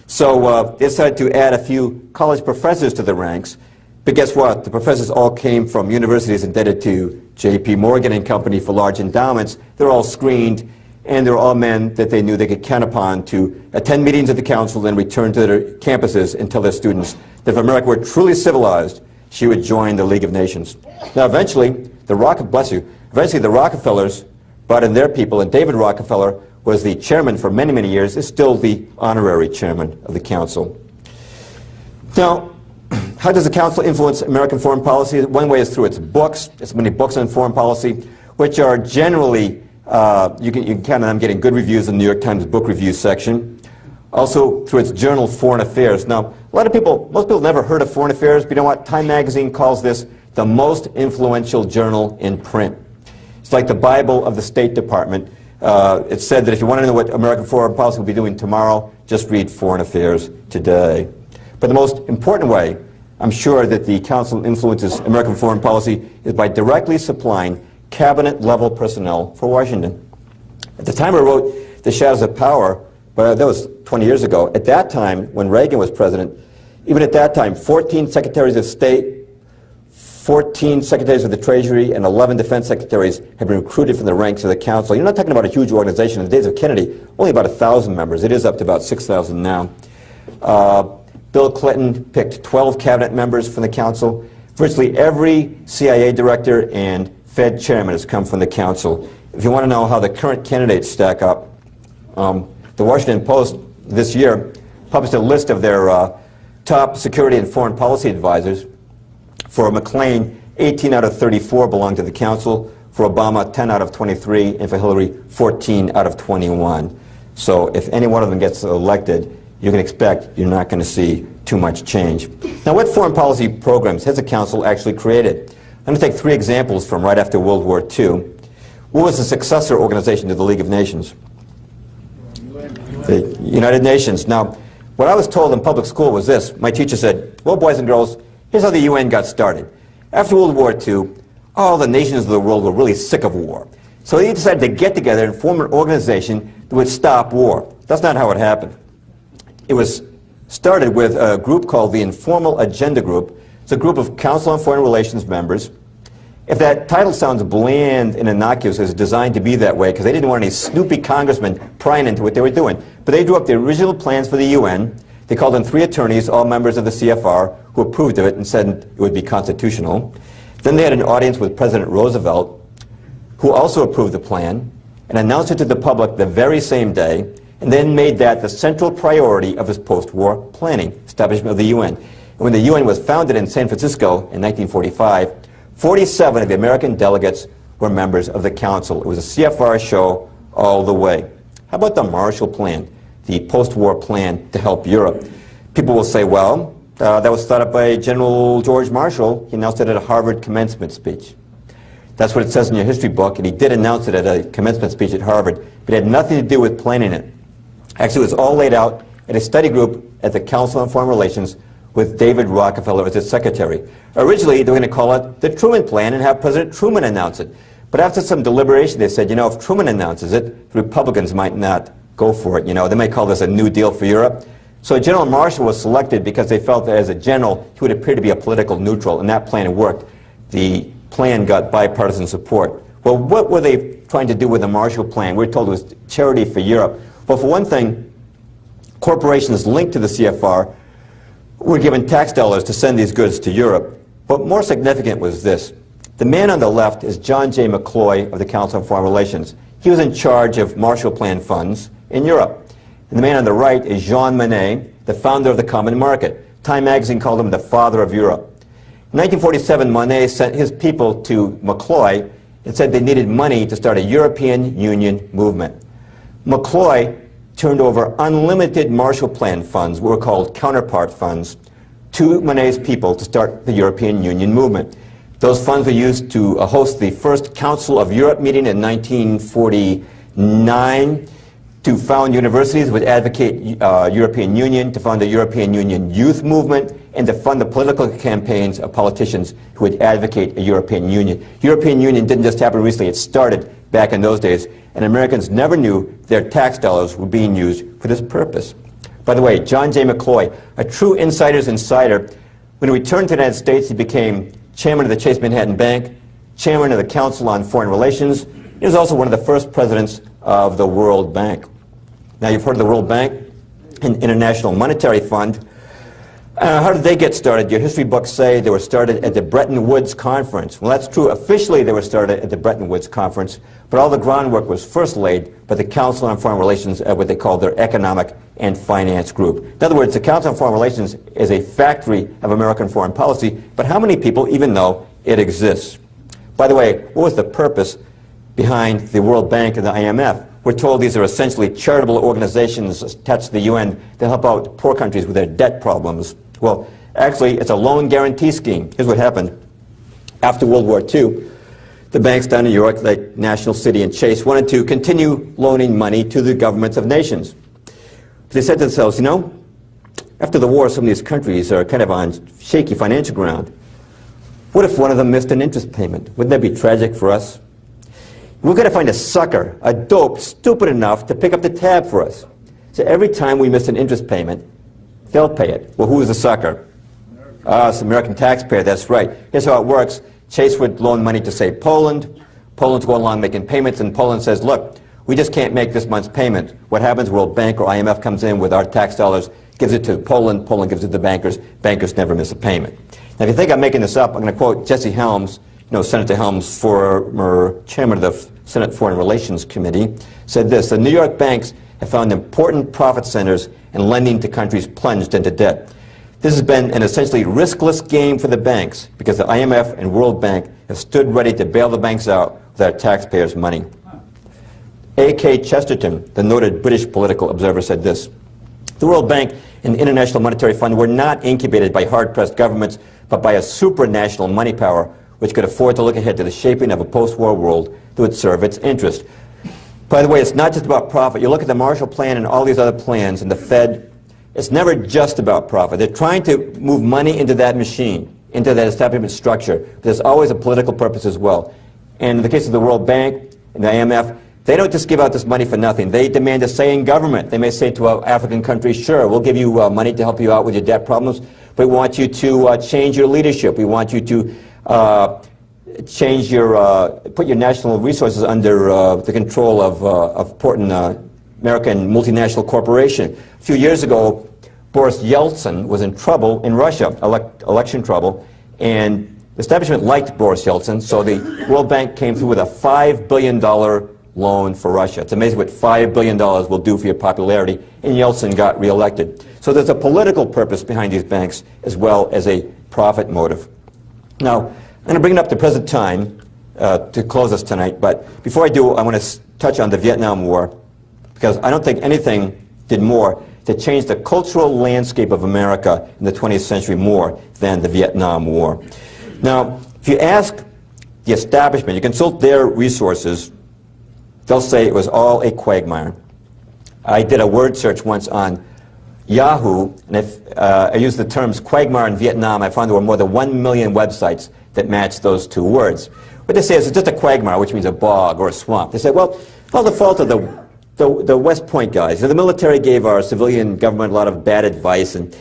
So they decided to add a few college professors to the ranks. But guess what? The professors all came from universities indebted to J.P. Morgan and Company for large endowments. They're all screened, and they're all men that they knew they could count upon to attend meetings of the council and return to their campuses and tell their students that if America were truly civilized, she would join the League of Nations. Now, eventually, the Rockefellers brought in their people, and David Rockefeller was the chairman for many, many years, is still the honorary chairman of the council. Now, how does the council influence American foreign policy? One way is through its books. It's many books on foreign policy, which are generally, you can count on them getting good reviews in the New York Times book review section. Also through its journal, Foreign Affairs. Now, most people never heard of Foreign Affairs, but you know what? Time magazine calls this the most influential journal in print. It's like the Bible of the State Department. It said that if you want to know what American foreign policy will be doing tomorrow, just read Foreign Affairs today. But the most important way, I'm sure, that the council influences American foreign policy is by directly supplying cabinet-level personnel for Washington. At the time I wrote The Shadows of Power, but that was 20 years ago, at that time, when Reagan was president, even at that time, 14 secretaries of state, 14 secretaries of the Treasury, and 11 defense secretaries had been recruited from the ranks of the council. You're not talking about a huge organization. In the days of Kennedy, only about 1,000 members. It is up to about 6,000 now. Bill Clinton picked 12 cabinet members from the council. Virtually every CIA director and Fed chairman has come from the council. If you want to know how the current candidates stack up, the Washington Post this year published a list of their top security and foreign policy advisors. For McClain, 18 out of 34 belong to the council. For Obama, 10 out of 23. And for Hillary, 14 out of 21. So if any one of them gets elected, you can expect you're not going to see too much change. Now, what foreign policy programs has the council actually created? I'm going to take 3 examples from right after World War II. What was the successor organization to the League of Nations? The United Nations. Now, what I was told in public school was this. My teacher said, well, boys and girls, here's how the UN got started. After World War II, all the nations of the world were really sick of war. So they decided to get together and form an organization that would stop war. That's not how it happened. It was started with a group called the Informal Agenda Group. It's a group of Council on Foreign Relations members. If that title sounds bland and innocuous, it's designed to be that way because they didn't want any snoopy congressmen prying into what they were doing. But they drew up the original plans for the UN. They called in 3 attorneys, all members of the CFR, who approved of it and said it would be constitutional. Then they had an audience with President Roosevelt, who also approved the plan and announced it to the public the very same day, and then made that the central priority of his post-war planning, establishment of the UN. And when the UN was founded in San Francisco in 1945, 47 of the American delegates were members of the council. It was a CFR show all the way. How about the Marshall Plan, the post-war plan to help Europe? People will say, well, that was thought up by General George Marshall. He announced it at a Harvard commencement speech. That's what it says in your history book, and he did announce it at a commencement speech at Harvard, but it had nothing to do with planning it. Actually, it was all laid out at a study group at the Council on Foreign Relations with David Rockefeller as its secretary. Originally, they were going to call it the Truman Plan and have President Truman announce it. But after some deliberation, they said, you know, if Truman announces it, the Republicans might not go for it. You know, they may call this a New Deal for Europe. So General Marshall was selected because they felt that as a general, he would appear to be a political neutral, and that plan worked. The plan got bipartisan support. Well, what were they trying to do with the Marshall Plan? We were told it was charity for Europe. Well, for one thing, corporations linked to the CFR were given tax dollars to send these goods to Europe. But more significant was this. The man on the left is John J. McCloy of the Council on Foreign Relations. He was in charge of Marshall Plan funds in Europe. And the man on the right is Jean Monnet, the founder of the Common Market. Time magazine called him the father of Europe. In 1947, Monnet sent his people to McCloy It said they needed money to start a European Union movement. McCloy turned over unlimited Marshall Plan funds, what were called counterpart funds, to Monet's people to start the European Union movement. Those funds were used to host the first Council of Europe meeting in 1949, to found universities would advocate European Union, to found the European Union youth movement, and to fund the political campaigns of politicians who would advocate a European Union. European Union didn't just happen recently, it started back in those days, and Americans never knew their tax dollars were being used for this purpose. By the way, John J. McCloy, a true insider's insider, when he returned to the United States, he became chairman of the Chase Manhattan Bank, chairman of the Council on Foreign Relations. He was also one of the first presidents of the World Bank. Now, you've heard of the World Bank and International Monetary Fund. How did they get started? Your history books say they were started at the Bretton Woods Conference. Well, that's true. Officially, they were started at the Bretton Woods Conference, but all the groundwork was first laid by the Council on Foreign Relations at what they called their Economic and Finance Group. In other words, the Council on Foreign Relations is a factory of American foreign policy, but how many people even know it exists? By the way, what was the purpose behind the World Bank and the IMF? We're told these are essentially charitable organizations attached to the UN to help out poor countries with their debt problems. Well, actually, it's a loan guarantee scheme. Here's what happened. After World War II, the banks down in New York, like National City and Chase, wanted to continue loaning money to the governments of nations. But they said to themselves, you know, after the war, some of these countries are kind of on shaky financial ground. What if one of them missed an interest payment? Wouldn't that be tragic for us? We've got to find a sucker, a dope, stupid enough to pick up the tab for us. So every time we miss an interest payment, they'll pay it. Well, who is the sucker? It's the American taxpayer, that's right. Here's how it works. Chase would loan money to, say, Poland. Poland's going along making payments, and Poland says, look, we just can't make this month's payment. What happens? World Bank or IMF comes in with our tax dollars, gives it to Poland, Poland gives it to the bankers. Bankers never miss a payment. Now, if you think I'm making this up, I'm going to quote Jesse Helms, Senator Helms, former chairman of the Senate Foreign Relations Committee, said this: the New York banks have found important profit centers and lending to countries plunged into debt. This has been an essentially riskless game for the banks because the IMF and World Bank have stood ready to bail the banks out with our taxpayers' money. A.K. Chesterton, the noted British political observer, said this: the World Bank and the International Monetary Fund were not incubated by hard-pressed governments, but by a supranational money power which could afford to look ahead to the shaping of a post-war world that would serve its interest. By the way, it's not just about profit. You look at the Marshall Plan and all these other plans and the Fed, it's never just about profit. They're trying to move money into that machine, into that establishment structure. But there's always a political purpose as well. And in the case of the World Bank and the IMF, they don't just give out this money for nothing. They demand a say in government. They may say to African countries, sure, we'll give you money to help you out with your debt problems, but we want you to change your leadership. We want you to change your, put your national resources under the control of important American multinational corporation. A few years ago, Boris Yeltsin was in trouble in Russia, election trouble, and the establishment liked Boris Yeltsin, so the World Bank came through with a $5 billion loan for Russia. It's amazing what $5 billion will do for your popularity, and Yeltsin got reelected. So there's a political purpose behind these banks as well as a profit motive. Now, I'm going to bring it up to present time to close us tonight, but before I do, I want to touch on the Vietnam War, because I don't think anything did more to change the cultural landscape of America in the 20th century more than the Vietnam War. Now, if you ask the establishment, you consult their resources, they'll say it was all a quagmire. I did a word search once on Yahoo, and if I used the terms quagmire in Vietnam, I found there were more than 1 million websites that matched those two words. What they say is it's just a quagmire, which means a bog or a swamp. They say, well, it's all the fault of the West Point guys. The military gave our civilian government a lot of bad advice, and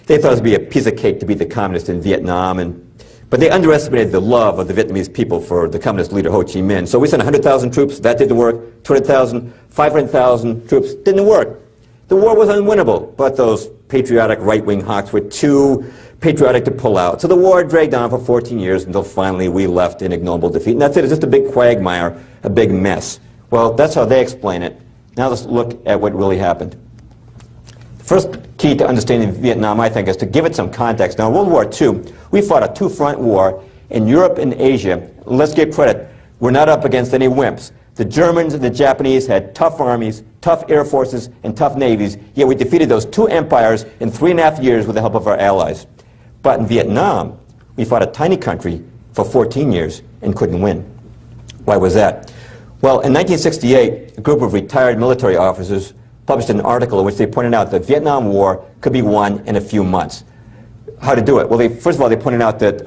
they thought it would be a piece of cake to beat the communists in Vietnam, but they underestimated the love of the Vietnamese people for the communist leader Ho Chi Minh. So we sent 100,000 troops, that didn't work. 200,000, 500,000 troops, didn't work. The war was unwinnable, but those patriotic right-wing hawks were too patriotic to pull out. So the war dragged on for 14 years until finally we left in ignoble defeat. And that's it, it's just a big quagmire, a big mess. Well, that's how they explain it. Now let's look at what really happened. The first key to understanding Vietnam, I think, is to give it some context. Now, in World War II, we fought a two-front war in Europe and Asia. Let's give credit. we're not up against any wimps. The Germans and the Japanese had tough armies, tough air forces, and tough navies, yet we defeated those two empires in 3.5 years with the help of our allies. But in Vietnam, we fought a tiny country for 14 years and couldn't win. Why was that? Well, in 1968, a group of retired military officers published an article in which they pointed out that the Vietnam War could be won in a few months. How to do it? Well, first of all, they pointed out that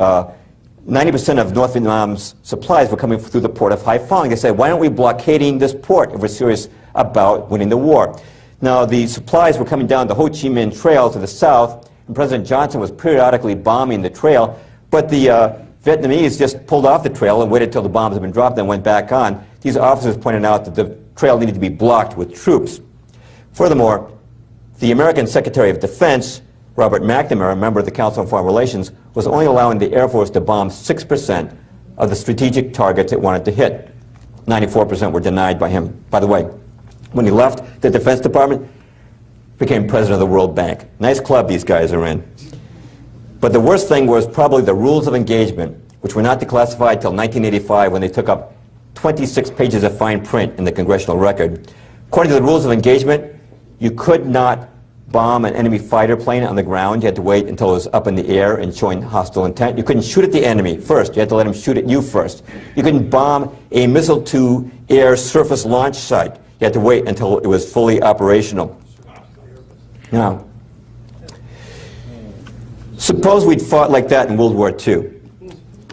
90% of North Vietnam's supplies were coming through the port of Haiphong. They said, why aren't we blockading this port if we're serious about winning the war? Now, the supplies were coming down the Ho Chi Minh Trail to the south, and President Johnson was periodically bombing the trail, but the Vietnamese just pulled off the trail and waited until the bombs had been dropped, then went back on. These officers pointed out that the trail needed to be blocked with troops. Furthermore, the American Secretary of Defense, Robert McNamara, a member of the Council on Foreign Relations, was only allowing the Air Force to bomb 6% of the strategic targets it wanted to hit. 94% were denied by him. By the way, when he left the Defense Department, became president of the World Bank. Nice club these guys are in. But the worst thing was probably the rules of engagement, which were not declassified until 1985 when they took up 26 pages of fine print in the Congressional Record. According to the rules of engagement, you could not bomb an enemy fighter plane on the ground. You had to wait until it was up in the air and showing hostile intent. You couldn't shoot at the enemy first. You had to let him shoot at you first. You couldn't bomb a missile-to-air surface launch site. You had to wait until it was fully operational. Now, suppose we'd fought like that in World War II.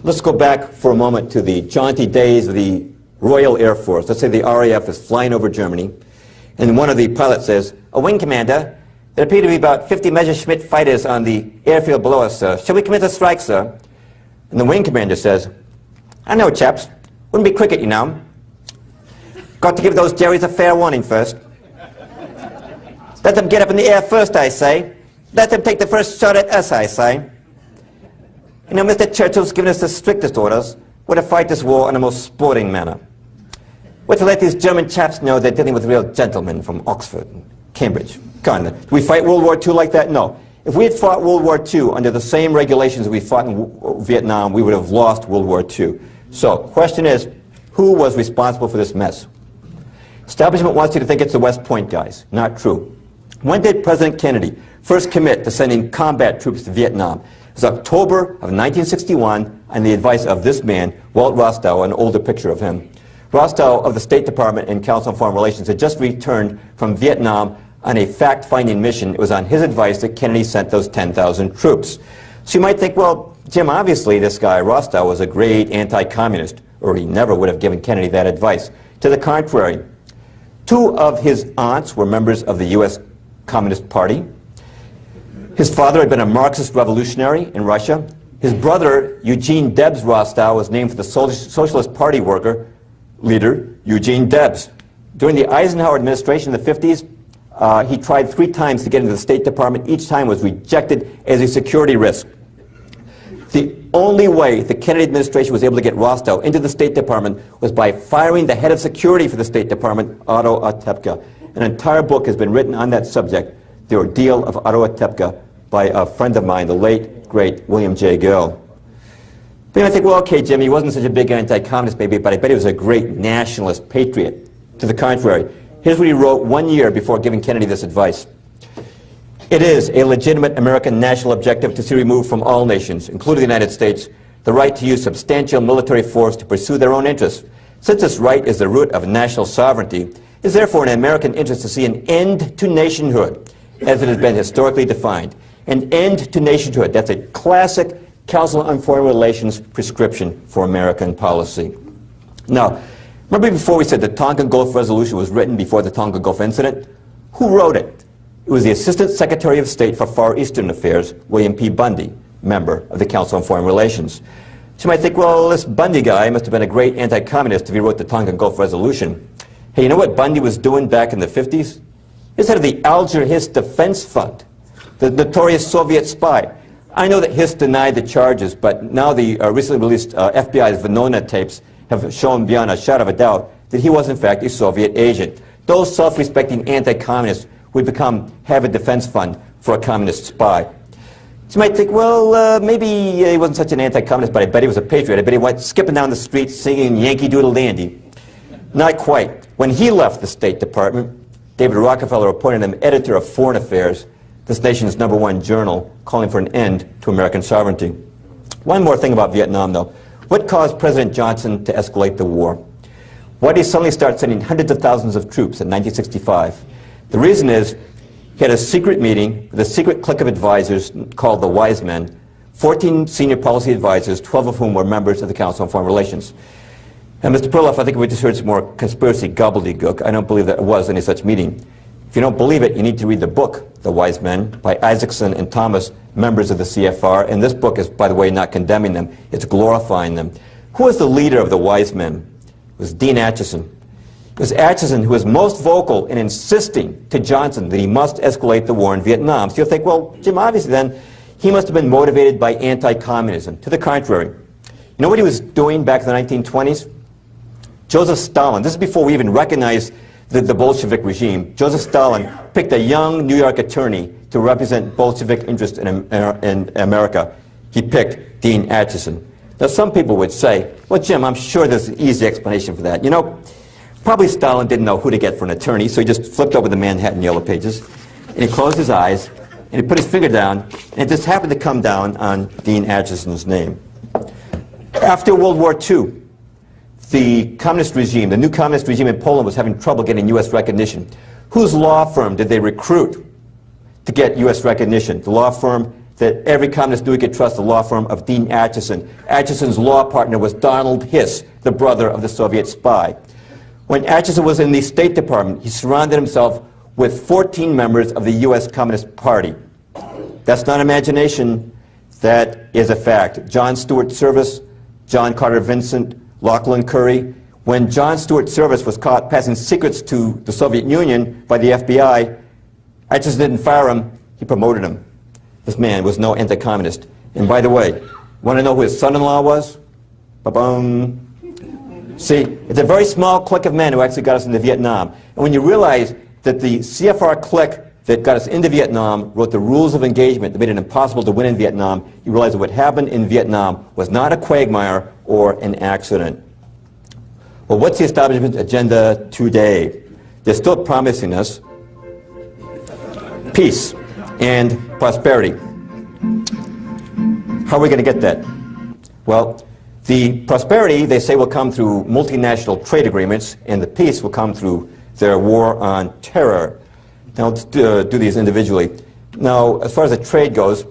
Let's go back for a moment to the jaunty days of the Royal Air Force. Let's say the RAF is flying over Germany, and one of the pilots says, "A wing commander, there appear to be about 50 Messerschmitt fighters on the airfield below us, sir. Shall we commence a strike, sir?" And the wing commander says, "I know, chaps. Wouldn't be cricket, you know. Got to give those Jerrys a fair warning first. Let them get up in the air first, I say. Let them take the first shot at us, I say. You know, Mr. Churchill's given us the strictest orders. We're to fight this war in a most sporting manner. We're to let these German chaps know they're dealing with real gentlemen from Oxford and Cambridge. Come on, did we fight World War II like that? No. If we had fought World War II under the same regulations we fought in Vietnam, we would have lost World War II. So, question is, who was responsible for this mess? Establishment wants you to think it's the West Point guys. Not true. When did President Kennedy first commit to sending combat troops to Vietnam? It was October of 1961 on the advice of this man, Walt Rostow, an older picture of him. Rostow of the State Department and Council on Foreign Relations had just returned from Vietnam on a fact-finding mission. It was on his advice that Kennedy sent those 10,000 troops. So you might think, well, Jim, obviously this guy, Rostow, was a great anti-communist, or he never would have given Kennedy that advice. To the contrary, two of his aunts were members of the U.S. Communist Party. His father had been a Marxist revolutionary in Russia. His brother, Eugene Debs Rostow, was named for the Socialist Party worker leader, Eugene Debs. During the Eisenhower administration in the 50s, he tried 3 times to get into the State Department. Each time was rejected as a security risk. The only way the Kennedy administration was able to get Rostow into the State Department was by firing the head of security for the State Department, Otto Otepka. An entire book has been written on that subject, The Ordeal of Otto Otepka, by a friend of mine, the late, great William J. Gill. But I think, well, okay, Jim, he wasn't such a big anti-communist maybe, but I bet he was a great nationalist patriot. To the contrary, here's what he wrote 1 year before giving Kennedy this advice. "It is a legitimate American national objective to see removed from all nations, including the United States, the right to use substantial military force to pursue their own interests. Since this right is the root of national sovereignty, it is therefore in American interest to see an end to nationhood, as it has been historically defined. An end to nationhood." That's a classic Council on Foreign Relations prescription for American policy. Now, remember before we said the Tonkin Gulf Resolution was written before the Tonkin Gulf Incident? Who wrote it? It was the Assistant Secretary of State for Far Eastern Affairs, William P. Bundy, member of the Council on Foreign Relations. So you might think, well, this Bundy guy must have been a great anti-communist if he wrote the Tonkin Gulf Resolution. Hey, you know what Bundy was doing back in the 50s? He was head of the Alger Hiss Defense Fund, the notorious Soviet spy. I know that Hiss denied the charges, but now the recently released FBI's Venona tapes have shown beyond a shadow of a doubt that he was in fact a Soviet agent. Those self-respecting anti-communists would have a defense fund for a communist spy. So you might think, well, maybe he wasn't such an anti-communist, but I bet he was a patriot. I bet he went skipping down the street singing Yankee Doodle Dandy. Not quite. When he left the State Department, David Rockefeller appointed him editor of Foreign Affairs, this nation's #1 journal, calling for an end to American sovereignty. One more thing about Vietnam, though. What caused President Johnson to escalate the war? Why did he suddenly start sending hundreds of thousands of troops in 1965? The reason is he had a secret meeting with a secret clique of advisors called the Wise Men, 14 senior policy advisors, 12 of whom were members of the Council on Foreign Relations. And Mr. Perloff, I think we just heard some more conspiracy gobbledygook. I don't believe that there was any such meeting. If you don't believe it, you need to read the book, The Wise Men, by Isaacson and Thomas, members of the CFR. And this book is, by the way, not condemning them. It's glorifying them. Who was the leader of the Wise Men? It was Dean Acheson. It was Acheson who was most vocal in insisting to Johnson that he must escalate the war in Vietnam. So you'll think, well, Jim, obviously then, he must have been motivated by anti-communism. To the contrary. You know what he was doing back in the 1920s? Joseph Stalin, this is before we even recognized the Bolshevik regime. Joseph Stalin picked a young New York attorney to represent Bolshevik interests in America. He picked Dean Acheson. Now, some people would say, well, Jim, I'm sure there's an easy explanation for that. You know, probably Stalin didn't know who to get for an attorney, so he just flipped over the Manhattan Yellow Pages, and he closed his eyes, and he put his finger down, and it just happened to come down on Dean Acheson's name. After World War II, the communist regime, the new communist regime in Poland was having trouble getting U.S. recognition. Whose law firm did they recruit to get U.S. recognition? The law firm that every communist knew he could trust, the law firm of Dean Acheson. Acheson's law partner was Donald Hiss, the brother of the Soviet spy. When Acheson was in the State Department, he surrounded himself with 14 members of the U.S. Communist Party. That's not imagination, that is a fact. John Stuart Service, John Carter Vincent, Lachlan Curry. When John Stuart Service was caught passing secrets to the Soviet Union by the FBI, Acheson didn't fire him, he promoted him. This man was no anti-communist. And by the way, want to know who his son-in-law was? Ba-bum. See, it's a very small clique of men who actually got us into Vietnam. And when you realize that the CFR clique that got us into Vietnam wrote the rules of engagement that made it impossible to win in Vietnam, you realize that what happened in Vietnam was not a quagmire or an accident. Well, what's the establishment agenda today? They're still promising us peace and prosperity. How are we going to get that? Well, the prosperity, they say, will come through multinational trade agreements, and the peace will come through their war on terror. Now, let's do these individually. Now, as far as the trade goes,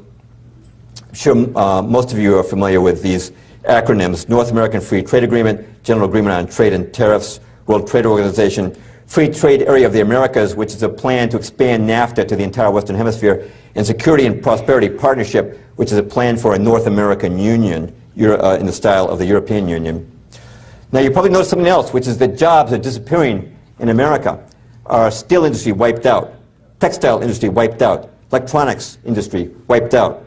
I'm sure most of you are familiar with these acronyms: North American Free Trade Agreement, General Agreement on Trade and Tariffs, World Trade Organization, Free Trade Area of the Americas, which is a plan to expand NAFTA to the entire Western Hemisphere, and Security and Prosperity Partnership, which is a plan for a North American Union in the style of the European Union. Now, you probably noticed something else, which is that jobs are disappearing in America. Our steel industry wiped out, textile industry wiped out, electronics industry wiped out.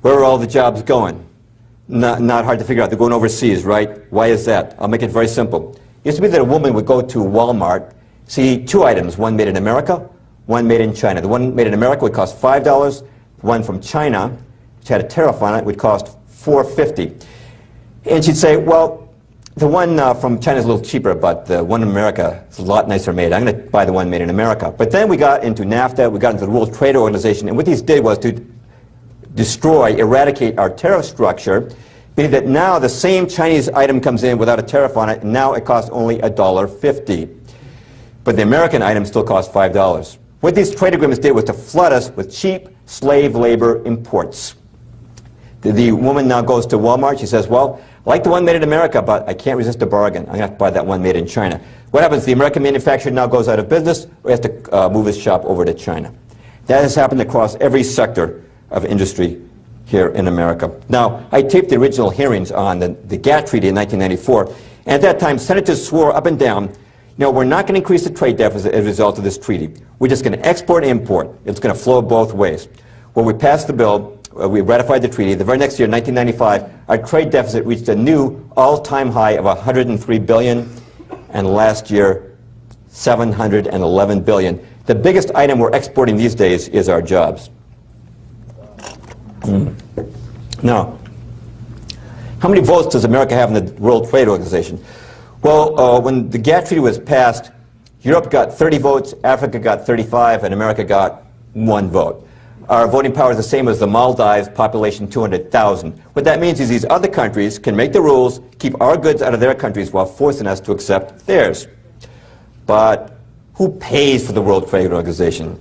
Where are all the jobs going? Not hard to figure out. They're going overseas, right? Why is that? I'll make it very simple. It used to be that a woman would go to Walmart, see two items, one made in America, one made in China. The one made in America would cost $5. The one from China, which had a tariff on it, would cost $4.50. And she'd say, well, the one from China is a little cheaper, but the one in America is a lot nicer made. I'm going to buy the one made in America. But then we got into NAFTA, we got into the World Trade Organization, and what these did was to destroy, eradicate our tariff structure, meaning that now the same Chinese item comes in without a tariff on it, and now it costs only $1.50. But the American item still costs $5. What these trade agreements did was to flood us with cheap slave labor imports. The woman now goes to Walmart, she says, well, I like the one made in America, but I can't resist a bargain. I'm going to have to buy that one made in China. What happens? The American manufacturer now goes out of business, or has to move his shop over to China. That has happened across every sector of industry here in America. Now, I taped the original hearings on the GATT Treaty in 1994, and at that time, senators swore up and down, we're not going to increase the trade deficit as a result of this treaty. We're just going to export and import. It's going to flow both ways. Well, we passed the bill. We ratified the treaty. The very next year, 1995, our trade deficit reached a new all-time high of $103 billion, and last year, $711 billion. The biggest item we're exporting these days is our jobs. Now, how many votes does America have in the World Trade Organization? Well, when the GATT Treaty was passed, Europe got 30 votes, Africa got 35, and America got 1 vote. Our voting power is the same as the Maldives, population 200,000. What that means is these other countries can make the rules, keep our goods out of their countries while forcing us to accept theirs. But who pays for the World Trade Organization?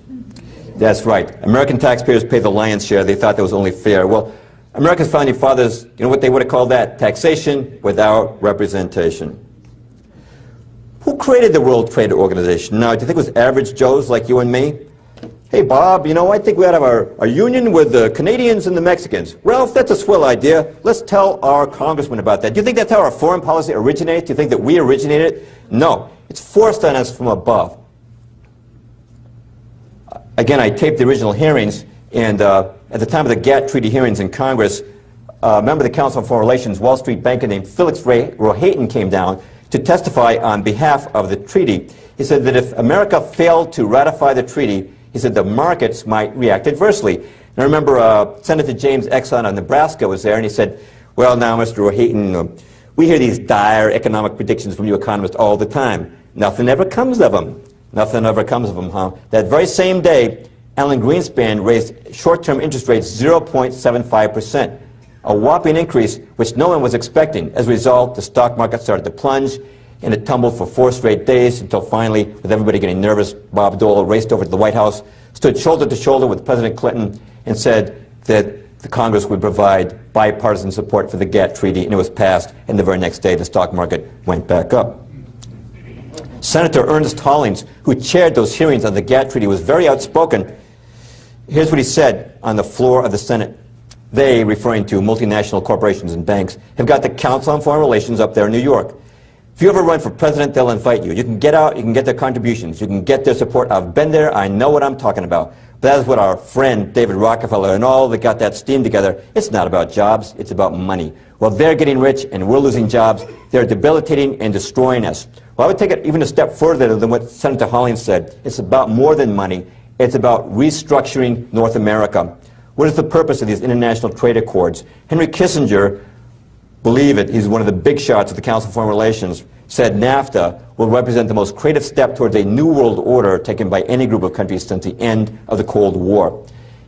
That's right. American taxpayers pay the lion's share. They thought that was only fair. Well, America's founding fathers, you know what they would have called that? Taxation without representation. Who created the World Trade Organization? Now, do you think it was average Joes like you and me? Hey, Bob, you know, I think we ought to have our union with the Canadians and the Mexicans. Ralph, that's a swell idea. Let's tell our congressman about that. Do you think that's how our foreign policy originates? Do you think that we originated it? No. It's forced on us from above. Again, I taped the original hearings, and at the time of the GATT Treaty hearings in Congress, a member of the Council on Foreign Relations, Wall Street banker named Felix Rohatyn came down to testify on behalf of the treaty. He said that if America failed to ratify the treaty, he said the markets might react adversely. And I remember Senator James Exon of Nebraska was there, and he said, well, now, Mr. Rohatyn, we hear these dire economic predictions from you economists all the time. Nothing ever comes of them. Nothing ever comes of them, huh? That very same day, Alan Greenspan raised short-term interest rates 0.75%, a whopping increase which no one was expecting. As a result, the stock market started to plunge, and it tumbled for 4 straight days until finally, with everybody getting nervous, Bob Dole raced over to the White House, stood shoulder to shoulder with President Clinton, and said that the Congress would provide bipartisan support for the GATT Treaty, and it was passed, and the very next day the stock market went back up. Senator Ernest Hollings, who chaired those hearings on the GATT Treaty, was very outspoken. Here's what he said on the floor of the Senate. They, referring to multinational corporations and banks, have got the Council on Foreign Relations up there in New York. If you ever run for president, they'll invite you. You can get out, you can get their contributions, you can get their support. I've been there, I know what I'm talking about. That is what our friend David Rockefeller and all that got that steam together. It's not about jobs, it's about money. Well, they're getting rich and we're losing jobs. They're debilitating and destroying us. Well, I would take it even a step further than what Senator Hollings said. It's about more than money. It's about restructuring North America. What is the purpose of these international trade accords? Henry Kissinger, believe it, he's one of the big shots of the Council on Foreign Relations, said NAFTA will represent the most creative step towards a new world order taken by any group of countries since the end of the Cold War.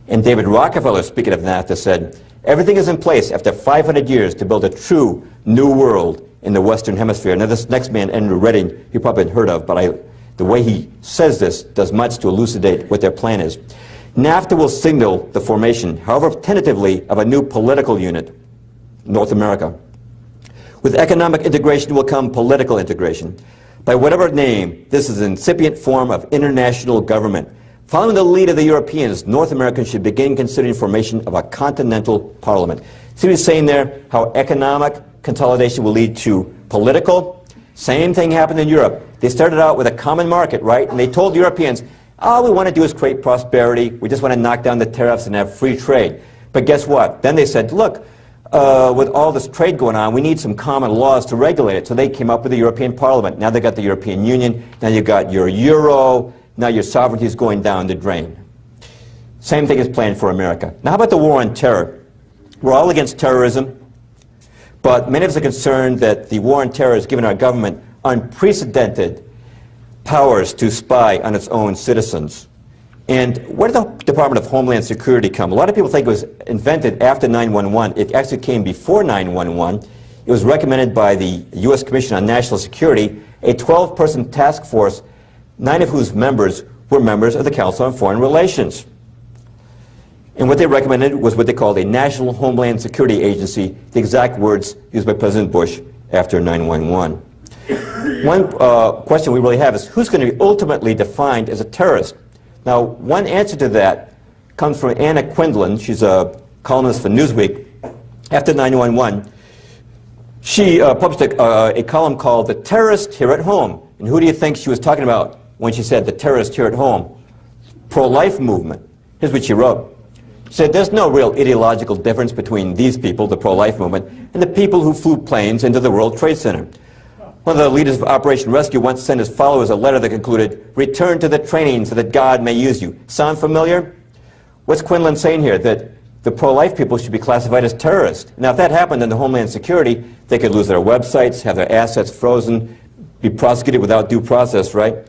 And David Rockefeller, speaking of NAFTA, said, everything is in place after 500 years to build a true new world in the Western Hemisphere. Now, this next man, Andrew Redding, you probably haven't heard of, but the way he says this does much to elucidate what their plan is. NAFTA will signal the formation, however tentatively, of a new political unit, North America. With economic integration will come political integration. By whatever name, this is an incipient form of international government. Following the lead of the Europeans, North Americans should begin considering formation of a continental parliament. See what he's saying there? How economic consolidation will lead to political. Same thing happened in Europe. They started out with a common market, right? And they told Europeans, all we want to do is create prosperity. We just want to knock down the tariffs and have free trade. But guess what? Then they said, look, with all this trade going on, we need some common laws to regulate it. So they came up with the European Parliament. Now they got the European Union. Now you've got your euro. Now your sovereignty is going down the drain. Same thing is planned for America. Now how about the war on terror? We're all against terrorism, but many of us are concerned that the war on terror has given our government unprecedented powers to spy on its own citizens. And where did the Department of Homeland Security come? A lot of people think it was invented after 9/11. It actually came before 9/11. It was recommended by the U.S. Commission on National Security, a 12-person task force, 9 of whose members were members of the Council on Foreign Relations. And what they recommended was what they called a National Homeland Security Agency, the exact words used by President Bush after 9/11. One question we really have is, who's going to be ultimately defined as a terrorist? Now, one answer to that comes from Anna Quindlen. She's a columnist for Newsweek. After 9/11, she published a column called The Terrorist Here at Home. And who do you think she was talking about when she said the terrorist here at home? Pro-life movement. Here's what she wrote. She said, there's no real ideological difference between these people, the pro-life movement, and the people who flew planes into the World Trade Center. One of the leaders of Operation Rescue once sent his followers a letter that concluded, return to the training so that God may use you. Sound familiar? What's Quinlan saying here? That the pro-life people should be classified as terrorists. Now, if that happened under Homeland Security, they could lose their websites, have their assets frozen, be prosecuted without due process, right?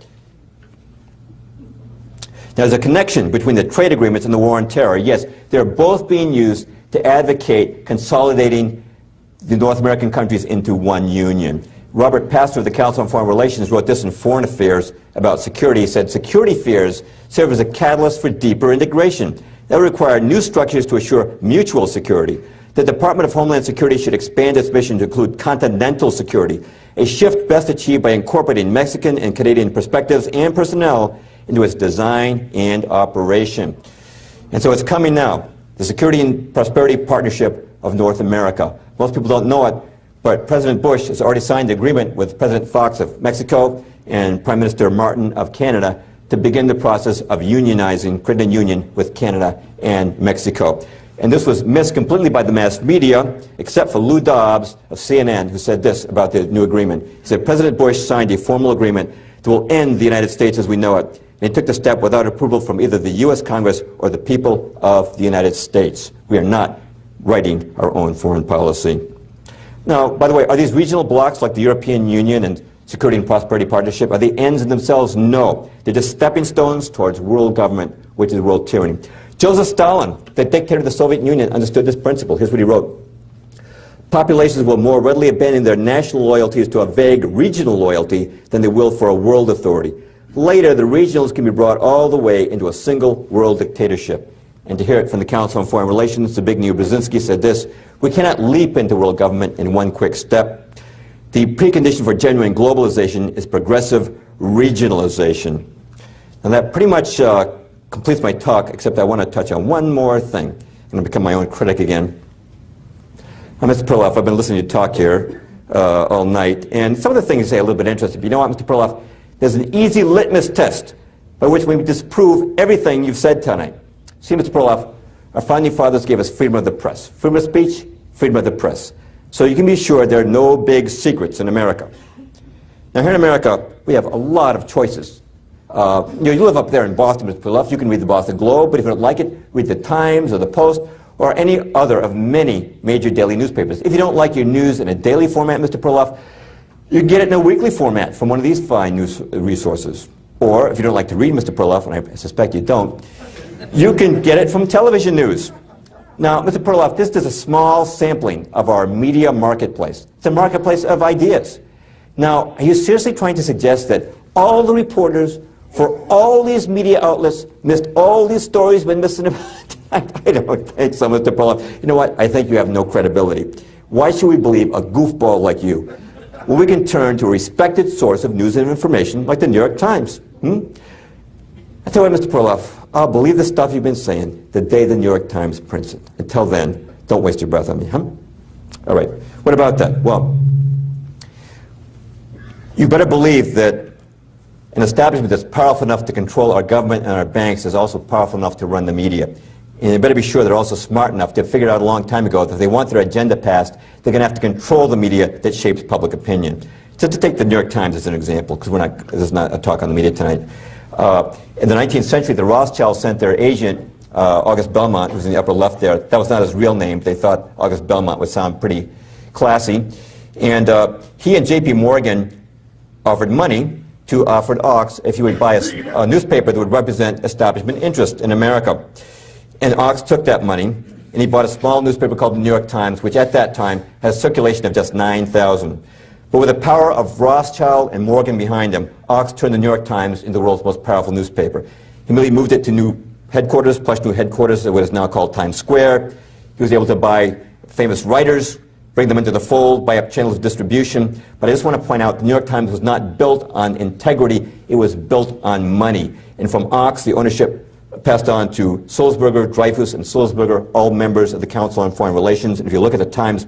There's a connection between the trade agreements and the war on terror. Yes, they're both being used to advocate consolidating the North American countries into one union. Robert Pastor of the Council on Foreign Relations wrote this in Foreign Affairs about security. He said, security fears serve as a catalyst for deeper integration. That would require new structures to assure mutual security. The Department of Homeland Security should expand its mission to include continental security, a shift best achieved by incorporating Mexican and Canadian perspectives and personnel into its design and operation. And so it's coming now, the Security and Prosperity Partnership of North America. Most people don't know it, but President Bush has already signed the agreement with President Fox of Mexico and Prime Minister Martin of Canada to begin the process of unionizing, creating a union with Canada and Mexico. And this was missed completely by the mass media, except for Lou Dobbs of CNN, who said this about the new agreement. He said, President Bush signed a formal agreement that will end the United States as we know it. And he took the step without approval from either the U.S. Congress or the people of the United States. We are not writing our own foreign policy. Now, by the way, are these regional blocs like the European Union and Security and Prosperity Partnership, are they ends in themselves? No. They're just stepping stones towards world government, which is world tyranny. Joseph Stalin, the dictator of the Soviet Union, understood this principle. Here's what he wrote. Populations will more readily abandon their national loyalties to a vague regional loyalty than they will for a world authority. Later, the regionals can be brought all the way into a single world dictatorship. And to hear it from the Council on Foreign Relations, Zbigniew Brzezinski said this, we cannot leap into world government in one quick step. The precondition for genuine globalization is progressive regionalization. And that pretty much completes my talk, except I want to touch on one more thing. I'm going to become my own critic again. Mr. Perloff, I've been listening to you talk here all night, and some of the things you say are a little bit interesting. But you know what, Mr. Perloff? There's an easy litmus test by which we disprove everything you've said tonight. See, Mr. Perloff, our founding fathers gave us freedom of the press. Freedom of speech, freedom of the press. So you can be sure there are no big secrets in America. Now here in America, we have a lot of choices. You live up there in Boston, Mr. Perloff. You can read the Boston Globe, but if you don't like it, read the Times or the Post or any other of many major daily newspapers. If you don't like your news in a daily format, Mr. Perloff, you can get it in a weekly format from one of these fine news resources. Or if you don't like to read, Mr. Perloff, and I suspect you don't, you can get it from television news. Now, Mr. Perloff, this is a small sampling of our media marketplace. It's a marketplace of ideas. Now, are you seriously trying to suggest that all the reporters for all these media outlets missed all these stories been missing about? I don't think so, Mr. Perloff. You know what? I think you have no credibility. Why should we believe a goofball like you when we can turn to a respected source of news and information like the New York Times? I tell you what, Mr. Perloff, I'll believe the stuff you've been saying the day the New York Times prints it. Until then, don't waste your breath on me, huh? All right. What about that? Well, you better believe that an establishment that's powerful enough to control our government and our banks is also powerful enough to run the media. And you better be sure they're also smart enough to have figured out a long time ago that if they want their agenda passed, they're going to have to control the media that shapes public opinion. Just to take the New York Times as an example, because this is not a talk on the media tonight. In the 19th century, the Rothschilds sent their agent, August Belmont, who's in the upper left there. That was not his real name. They thought August Belmont would sound pretty classy. And he and J.P. Morgan offered money to Alfred Ox if he would buy a newspaper that would represent establishment interest in America. And Ox took that money, and he bought a small newspaper called the New York Times, which at that time had a circulation of just 9,000. But with the power of Rothschild and Morgan behind him, Ox turned the New York Times into the world's most powerful newspaper. He immediately moved it to new headquarters, plush new headquarters at what is now called Times Square. He was able to buy famous writers, bring them into the fold, buy up channels of distribution. But I just want to point out the New York Times was not built on integrity, it was built on money. And from Ox, the ownership passed on to Sulzberger, Dreyfus, and Sulzberger, all members of the Council on Foreign Relations. And if you look at the Times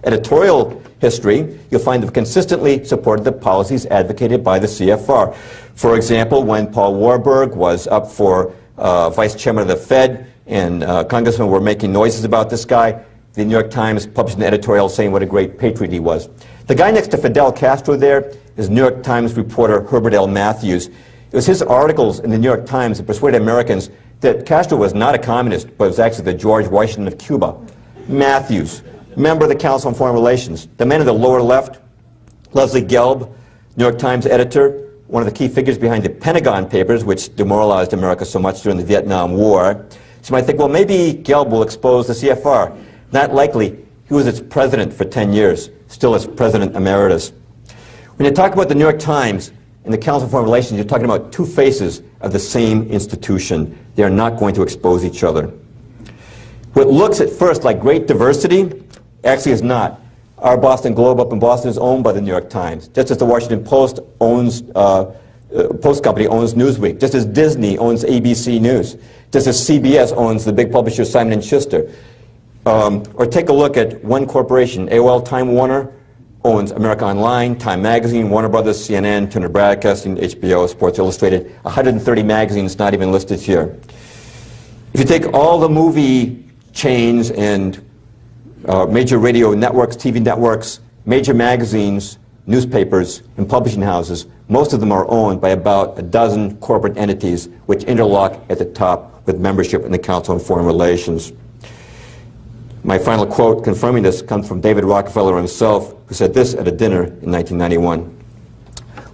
editorial history, you'll find they've consistently supported the policies advocated by the CFR. For example, when Paul Warburg was up for vice chairman of the Fed and congressmen were making noises about this guy, the New York Times published an editorial saying what a great patriot he was. The guy next to Fidel Castro there is New York Times reporter Herbert L. Matthews. It was his articles in the New York Times that persuaded Americans that Castro was not a communist, but was actually the George Washington of Cuba. Matthews, member of the Council on Foreign Relations. The man in the lower left, Leslie Gelb, New York Times editor, one of the key figures behind the Pentagon Papers, which demoralized America so much during the Vietnam War. So you might think, well, maybe Gelb will expose the CFR. Not likely. He was its president for 10 years, still its president emeritus. When you talk about the New York Times and the Council on Foreign Relations, you're talking about two faces of the same institution. They are not going to expose each other. What looks at first like great diversity actually is not. Our Boston Globe up in Boston is owned by the New York Times, just as the Washington Post owns, Post Company owns Newsweek, just as Disney owns ABC News, just as CBS owns the big publisher Simon & Schuster. Or take a look at one corporation, AOL Time Warner owns America Online, Time Magazine, Warner Brothers, CNN, Turner Broadcasting, HBO, Sports Illustrated, 130 magazines not even listed here. If you take all the movie chains and major radio networks, TV networks, major magazines, newspapers, and publishing houses, most of them are owned by about a dozen corporate entities which interlock at the top with membership in the Council on Foreign Relations. My final quote confirming this comes from David Rockefeller himself, who said this at a dinner in 1991.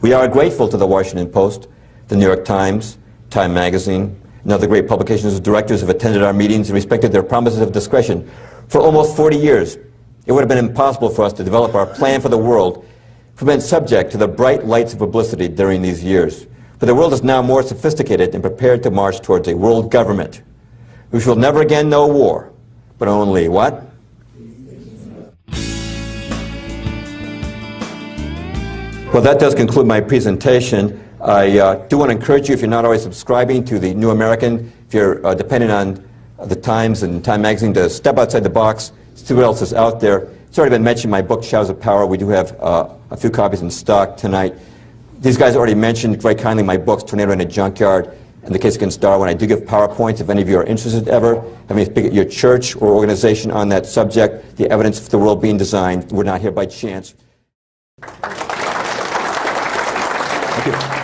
"We are grateful to the Washington Post, the New York Times, Time Magazine, and other great publications whose directors have attended our meetings and respected their promises of discretion. For almost 40 years, it would have been impossible for us to develop our plan for the world if we'd been subject to the bright lights of publicity during these years. For the world is now more sophisticated and prepared to march towards a world government, which will never again know war, but only what? Well, that does conclude my presentation. I do want to encourage you, if you're not already subscribing to the New American, if you're dependent on the Times and Time Magazine, to step outside the box, see what else is out there. It's already been mentioned, my book, Shadows of Power. We do have a few copies in stock tonight. These guys already mentioned very kindly my books, Tornado in a Junkyard, and The Case Against Darwin. I do give PowerPoints if any of you are interested ever. Having to speak at your church or organization on that subject, the evidence for the world being designed. We're not here by chance. Thank you.